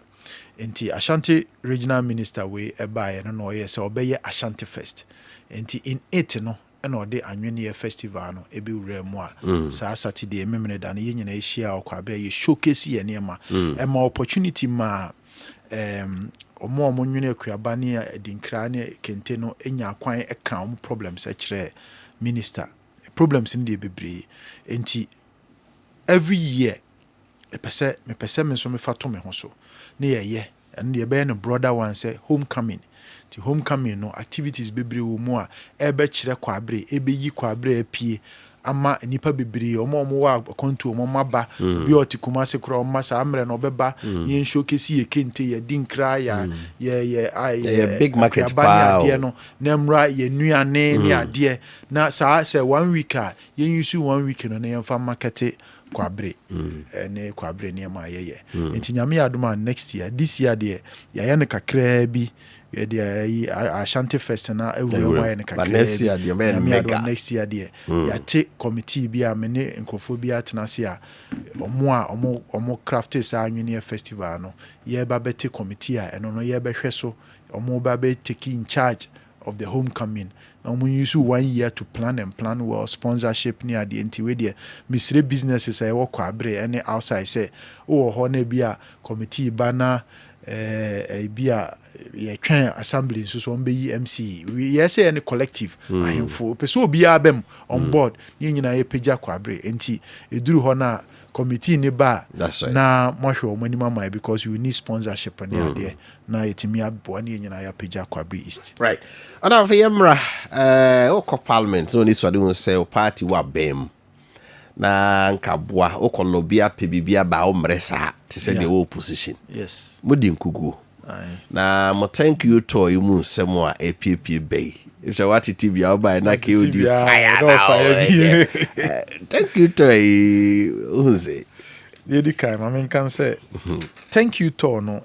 enti Ashanti regional minister we eba no ye se obeye Ashanti Fest enti in it no na ode Anwene festival no ebe wura mu a saa Saturday memene da no ye nyina ehia Okwabre ye showcase ye nema ema opportunity ma omo nwene akuaba ne edinkra ne kente no enya kwan eka om problems a kire minister problems in the bebre enti every year me pese me so me fato me ho so ne ye and ye be no brother one say homecoming ti homecoming no activities bebre wo mu a ebe kire Kwabre ebe yi Kwabre apie ama nipa bebre omo wa kontu omo maba bi otikuma se kura omo sa amre no beba yen showcase ye kente ye dinkra ya ye big market pa no nemra ye nuane ne ade na sa se 1 week a yen use 1 week no na yen fa market Kwabre ne Kwabre ne ma ye enti nyame adoma next year this year de ya ne kakra bi the Ashanti Fest na everywhere in Kakra next year there ya take committee bi a mene nkrophobia tenasia omo craft sa Anwene festival no ye ba beti committee a eno no ye behwe so omo ba be take in charge of the homecoming na omo use 1 year to plan well sponsorship near the enti we there misre businesses e wo Kwabre any outside say wo ho na bi a committee ba na bia ye twan assembly so on be MC we yes say any collective ahemfo person obi abem on board ye nyina ye pagya Kwabre enti eduru ho na committee ne ba na mohwe o manima mai because you need sponsorship and there na yetimi abo na ye nyina ya pagya Kwabre East right and of yemra parliament no ni so de say party wa bem na nkaboa okolobia pebibia ba omresa te say the opposition yes mudi nkugu na mo thank you to you mun semo a APP bay if you watch TV out by na ke odi fire thank you to unse Lady Kai, I mean, can say, thank you, Tono.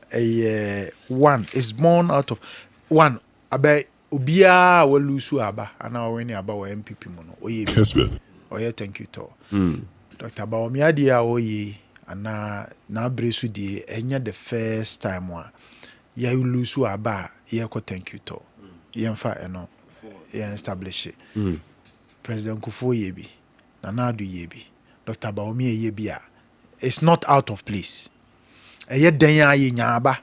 One is born out of one. About Ubia will lose Aba, and now when you about MPP mono. Kessben. Oh, yeah, thank you, To. Dr. Baomiadia, oh, ye, and now Bresu de, and yet the first time one. Ya you lose Aba, yeah, thank you, To. Yanfa, and no, yeah, establish it. President Kufo Yebi, Nanadu Yebi, Dr. Baomia Yebia. It's not out of place. A yet denya yaba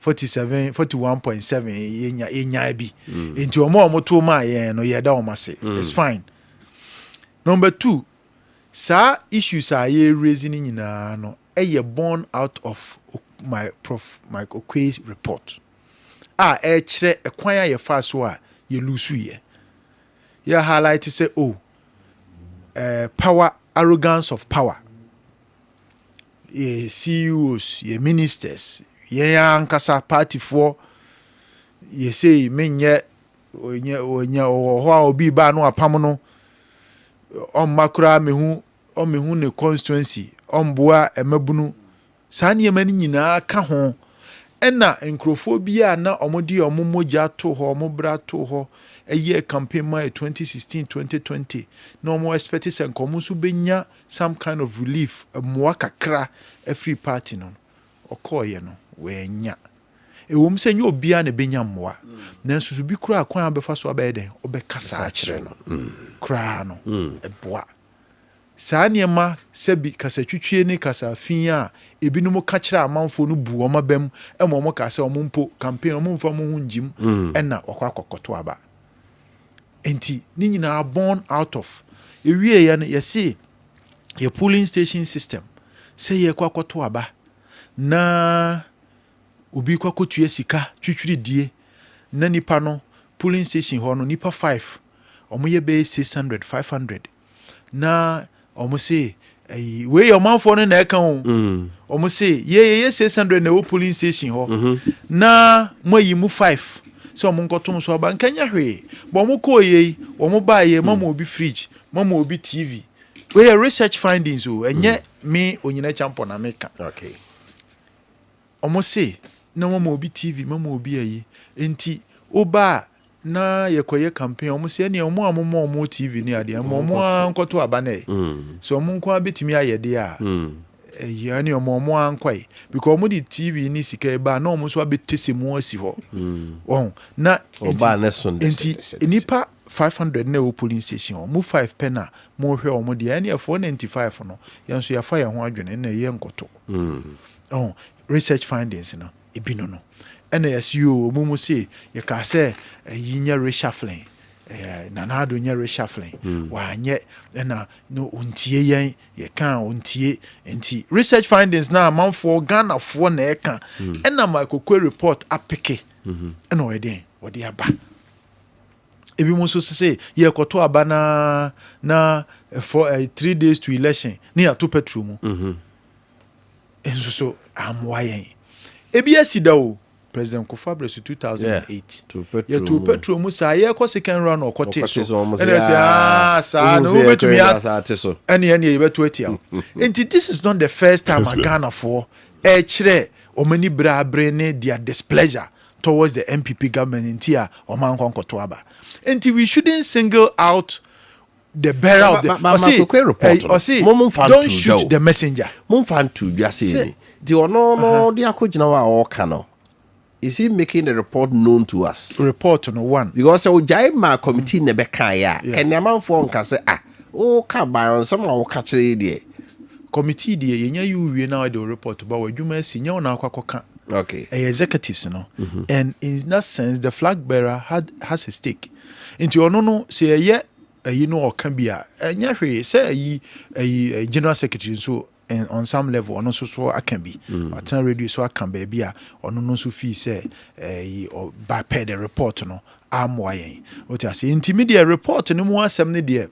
41.7 yenya bi. Into a more to my no yada omase. It's fine. Number 2, sa issues are ye raising in no born out of my Prof Mike Okwe's report. Chere a kwanya ye fast wa ye lusu ye. Ye highlight say power, arrogance of power. Ye CEOs, ye ministers, ye ankasa party for ye say menye obi ba no apamono on makura mehu ne constituency on boa emabunu sane mani nyina ka ho ena enkrofobia na omodi omomoja to ho omobra to ho eye campaign my 2016-2020 no more expect say nkomusu benya some kind of relief moa kakra every party no okoye no we nya ewom se nya obia na benya moa nanso so bi kura akwan abefa so abede obekasa akire no kura no eboa saa niema sebi kasa twitwie ne kasa fin a ebinom ka kire amanfo no bu omabam emomo kasa omumpo campaign omumfa mo hunjim ena okwakokoto aba enti ni nyina born out of ewie ya ye say your polling station system say ye kwakoto aba na obi kwakotua sika twitwiri die na nipa no polling station ho no nipa 5 omoye be 600 500 na omo say we your man for no na eka ho omo say ye 600 na wo polling station ho na moyi mu 5 so omo nkotom so ba nkanya hwe bo mo ko ye omo ba ye mama obi fridge mama obi TV we research findings o enye me onyina champion na meka okay omo say na mama obi TV mama obi ayi enti oba na yekoye campaign omo say ne omo TV ni ade omo ankoto aba na so omo nko abetimi ayede a yani omo ankwai because omo di TV ni sika ba na omo so abetese mu asi ho na oba na so enti nipa 500 na wo polling station omo 5 pena mo hwe omo di yani 495 no yanso ya fa ya ho adwene na ye nkoto research findings no ebino no NSU mumu say ye ka say yinya reshuffling nanado nya reshuffling wa nye na no untie yen ye kan untie enti research findings na manfo Ghana fo na e kan na Maakye report apeke na wede aba ebi mo so say ye koto aba na for 3 days to election ni ato petrol mu enso so amwa yen ebi asida o President Kofi Appiah 2008 ya to petrol mu sa ye ko second run o kote so and say sa no betumi so and ye beto atia and this is not the first time a Ghana for kire o mani brabre ne their displeasure towards the MPP government in tia o man konkoto aba and we shouldn't single out the bearer of the don't shoot the messenger mum fan to just say the no the akogina wa o kano. Is he making the report known to us? Report no one. Because so Jaima committee never can ya. Can the man for can say come by on someone catch the committee the you now the report about you may see now okay. Executives no. And in that sense the flag bearer has a stake. Into no say you know or can be say a general secretary so and on some level on so I can be at radio so I can be on no so fee say or by pay the report no am why what I say intermediate report no more assembly there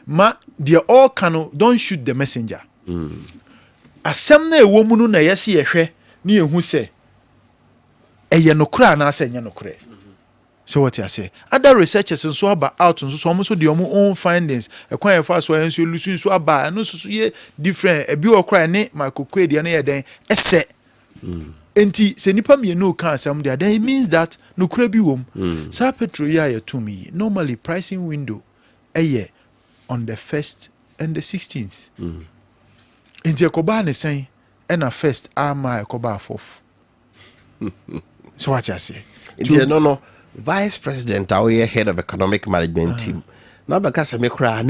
ma they all can don't shoot the messenger assembly woman na yes ye hwe na ehu say eye no kra na say nya no kra So what I say? Other researchers and so about out and so almost their own findings. A quite fast way and so losing so about and also ye different a bio cry ne my coquet the other day. Esse. Enti se nipa me no can some there. Then it means that no crebi wom. Sa petrol ya to me. Normally pricing window a year on the 1st and the 16th. Enti akoba ne saying and a 1st ama akoba 4th. So what I say? No. Vice President, our head of economic management team. Now, because I'm a cry,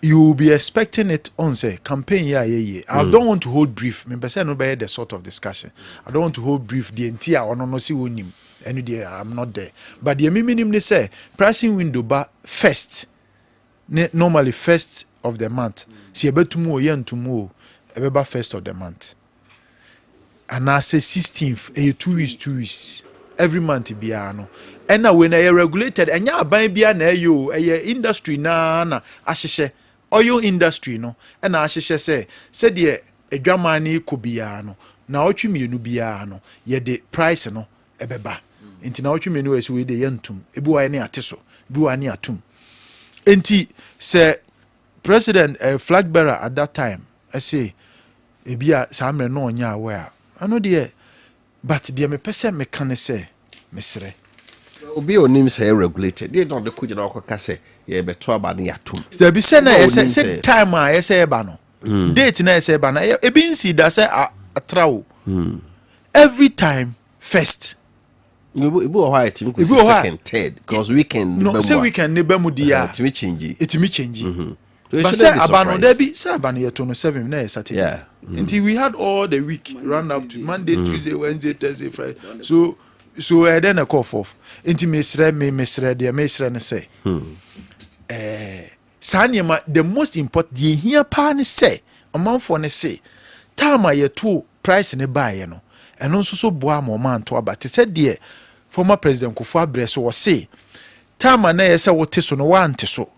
you will be expecting it on say campaign. Yeah. I don't want to hold brief. Me person no be the sort of discussion. I don't want to hold brief. The entire or no see him. Any day I'm not there. But the minimum they say pricing window but first. Normally 1st of the month. See about tomorrow, yen tomorrow. About 1st of the month. And I say 16th. 2 weeks. Every month biano. And now when I regulated and ya buy bia na yo industry na ahihye oil industry no and ahihye say said ye adwamani kobiano na otwemienu bia no ye the price no ebeba enti na otwemienu esi we de yentum ebi wa ne ateso ebi wa ne atum enti say president flag bearer at that time I say ebia samre no onya aware ano de but the me person me can say mesre obi onim say regulated they don't the kuja na okoka say ye beto aba na yatum there be say na say time a say eba no date na say eba na e bin see that say atrawo every time first we why team go second third because weekend no say weekend ne ba mu dia it me change but say abano there be say abano ye to no 7 na Saturday until we had all the week run up to Monday, Tuesday, Wednesday, Thursday, Friday. So then a call forth. Inti mesre dia mesre ne say. Sanyema the most important the here pa ne say amount for ne say time ye to price ne buy ye no. And also so boa mo man to aba. Te said the former president Kofi Appiah so was say time na ye say what so no wan te so.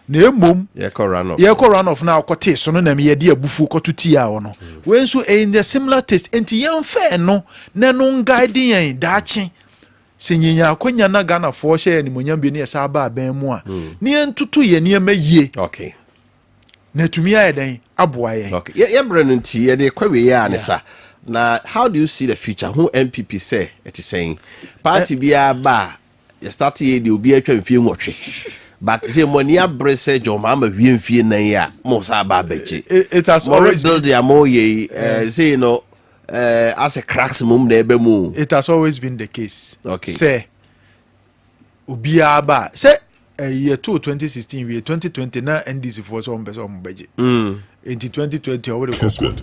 Na mum ye ko run off now ko taste so no na me ye de abufu ko tuti a no when so in the similar taste enti yan fair no na no guiding yan daachi senyinya akonya na Ghana for share ni monyam bi ne yesa ba ban mu a ne entutu ye ne mayie okay na tumi aye den aboa ye okay ye brand nti ye de kwawe ye anesa na how do you see the future who MPP say it is saying party bia ba you start ye de obi atwa mfie nwotwe but say money abrese jomama wiemfie nan ya mo sa ba beche it has always build their more say you know as a cracks mum na ebe mu it has always been the case okay say obia ba say year 2016 we 2020 na NDC for some person on budget in 2020 already court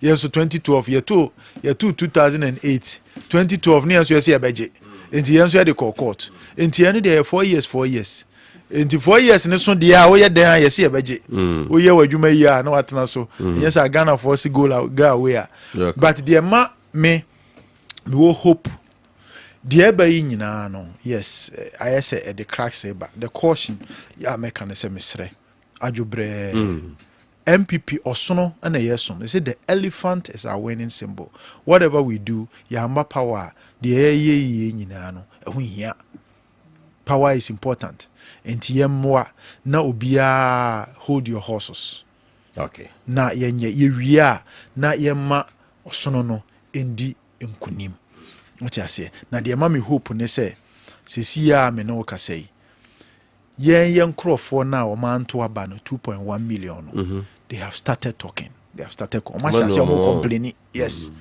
yes so 2012 year 2008 2012 near so say budget in the answer the court in the end there 4 years into 4 years ne so dia wo ye den yes e beje wo ye wadwuma yi a na watena so yes a Ghana for si go away but the ma me we hope the eba yi nyina no yes I say the cracks eba the caution ya make an say mesre adwobre MPP osono na yeso they say the elephant is our winning symbol whatever we do ya amba power the ye nyina no ehun hia power is important enti yemwa na obia hold your horses okay na yenye yewia na yemma osono no endi nkunim what you say na de ma me hope ne say sesia me no ka say yen crofo na o man to aba no 2.1 million they have started talking they have started complaining yes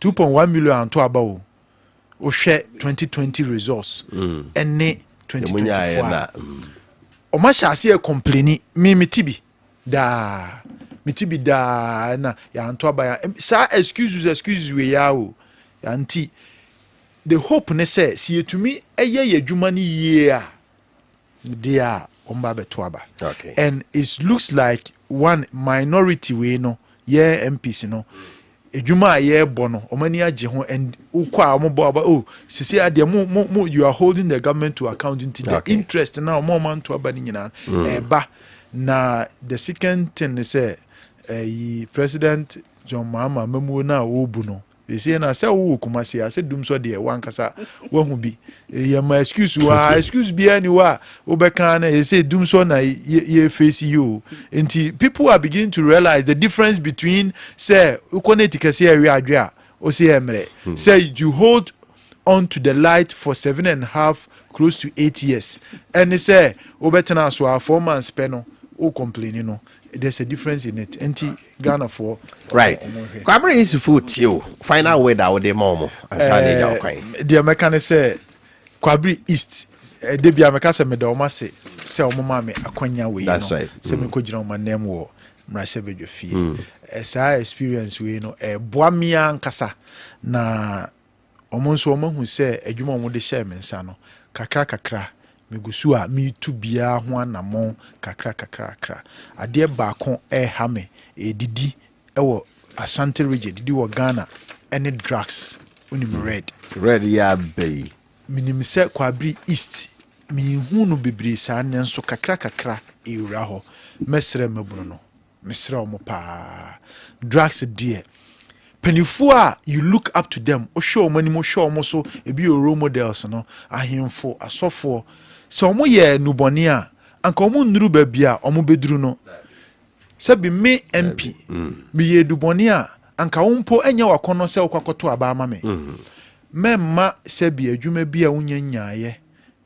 2.1 million to aba o share 2020 results ene 2024 o ma shase complaining mitibi da na ya anto aba ya sa excuses we ya o ya anti the hope ne say si etumi eye yadwuma ni yie a dia omba beto aba okay and it looks like one minority we no ye MPs no edwuma ye bono omani age ho and ukwa ombo aba oh sisi ade mo you are holding the government to account into the interest now more man to aba ni nyina eba na the second thing is say president John Mahama memu na obu no They say na say wo Kumasi I say dum so de wan kasa wahu bi ye ma excuse wa excuse bi ani wa wo be kan na say dum so na ye face you. Nti people are beginning to realize the difference between say ukoneti kase ya wi adwe a o say emre say you hold on to the light for 7.5 close to 8 years and they say obetena so 4 months peno o complaining no there's a difference in it anti Ghana for right kwabere is food you final way that the momo asane ja kwan the mechanic say kwabere east de bia meka se me da o ma se o mama me akwanya we no se me ko gina o manem wo mrase bedwe fie esa experience we no boa me ankasa na omonso omahu se adwuma omo de share mensa no kakra megusu a me tu bia ho anamo kakra ade ba kon ha me edidi ewo Ashanti region didi wo Ghana any drugs unim red ya bay minim se kwabri east mi hu no bebre sa ne nso kakra ewura ho mesre mabunu no mesre omo pa drugs dear penifo a you look up to them o show money mo show mo so e bi role models no ahemfo asofo se omo ye nuboni a anka omo nuru ba bia omo beduru no se bi me MP bi ye duboni a anka wompo enya wakono se okwakoto aba ama me memma se bi adwuma bi a wonya nyaaye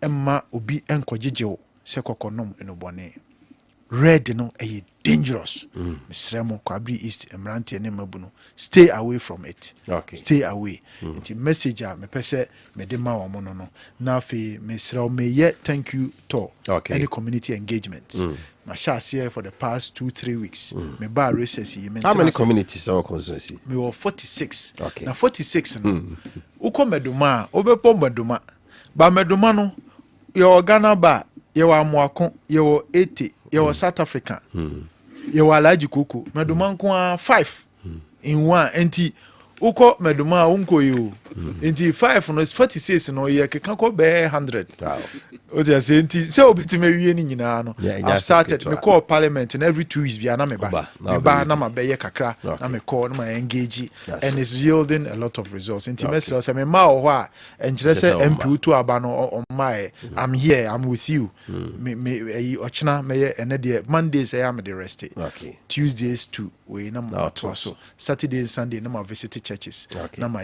emma obi enkojejewo se kokonom enuboni red no dangerous misremo kwabri east emrante ne mabuno stay away from it stay away nti message a me pese me de ma wo no na fe misremo me ye thank you to any community engagement my share here for the past 2-3 weeks me ba recess yi how many communities are constituency me were 46 na 46 no uko meduma obepo meduma ba meduma no ye Ghana ba ye wa amoako ye wo 80 your South Africa, your Alaji Kuku, Medumanqua 5 in 1, anti Uko Meduma Unko you, anti 5 no 46 no ye can go bear 100. O just so bit me I started me call parliament and every 2 weeks be anameba. Ba na mabe kakra na me call na engage and it's yielding a lot of results. Anti message say me ma o hwa and say MP to aba no on my I'm here, I'm with you. Me ochina me ene de Mondays I am the rest. Tuesdays too we na so Saturday and Sunday na ma visit churches. Na ma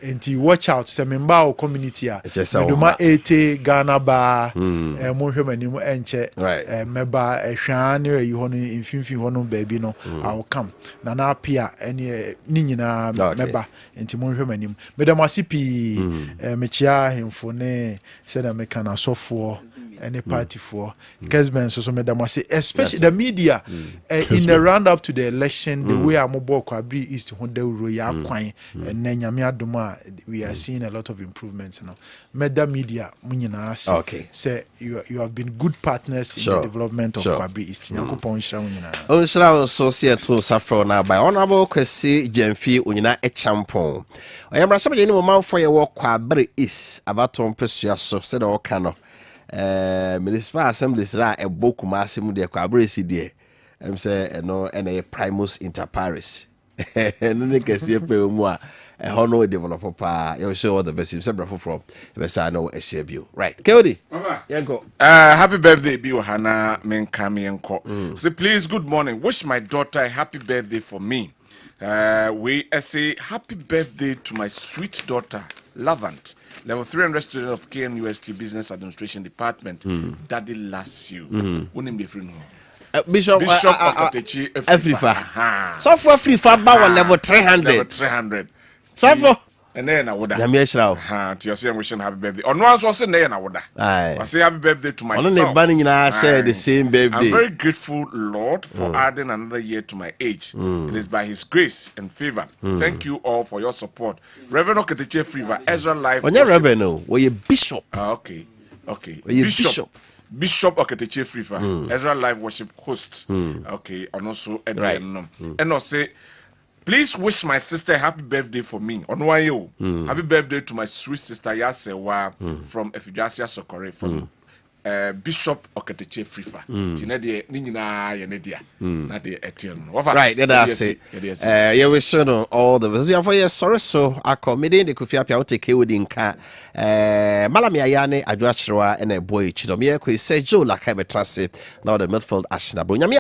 enti watch out se memba o community a meduma 80 Ghana ba mo hwemani mu enche meba ehwa ne yi ho no infimfi ho no baby no I will come na na apia ene ni nyina meba enti mo hwemani mu medama sipi mechia hemfo ne se na meka na sofo any party for Kessben so medama say especially the media in the round up to the election the way amobo kwabri east ho dawro ya kwan and nyame adoma we are seeing a lot of improvements now media munyina say you have been good partners in the development of kwabri east yakopon shira munyina on shira associate to safro na by honorable Kwesi Jemfi unyina echampon oyamra sabye ni mo manfo ye wo kwabri east abaton pesua so se de o kano municipal assemblies la eboku masemu de kwabri si de say no na primus inter pares no ne kese pe mu a hono developer pa you show all the best several from besa no e share you right Kodi go happy birthday bi ohana menka me enko so please good morning wish my daughter a happy birthday for me we say happy birthday to my sweet daughter Lavant, level 300 student of KNUST Business Administration Department. Daddy loves you. Unim be free no. Bishop Okatechi Afrifa. So for Afrifa ba level 300. Level 300. So for and then I would have to your wishing happy birthday. On one was in there, I would I say happy birthday to my son. Share the same birthday. I'm very grateful, Lord, for adding another year to my age. It is by His grace and favor. Thank you all for your support. Reverend Okatechi Friva, Ezra Life. On your Reverend, were you Bishop? Okay. Bishop Okatechi Friva, Ezra Life Worship host. Okay, and also Edwin. And also. Please wish my sister happy birthday for me. Happy birthday to my sweet sister Yasewa from Efijasia Sokore from Bishop Oketeche Frifa. Tina de Nina Yenedia. Na de Etienne. Right, that's it. Yeah, we should know all the best. For your sorry, so I committed the Kofi Appiah take care with Inka. Malami Ayane, Adwachra, and a boy Chidomia, who say Joe Lakabe Trase, now the midfield Ashna.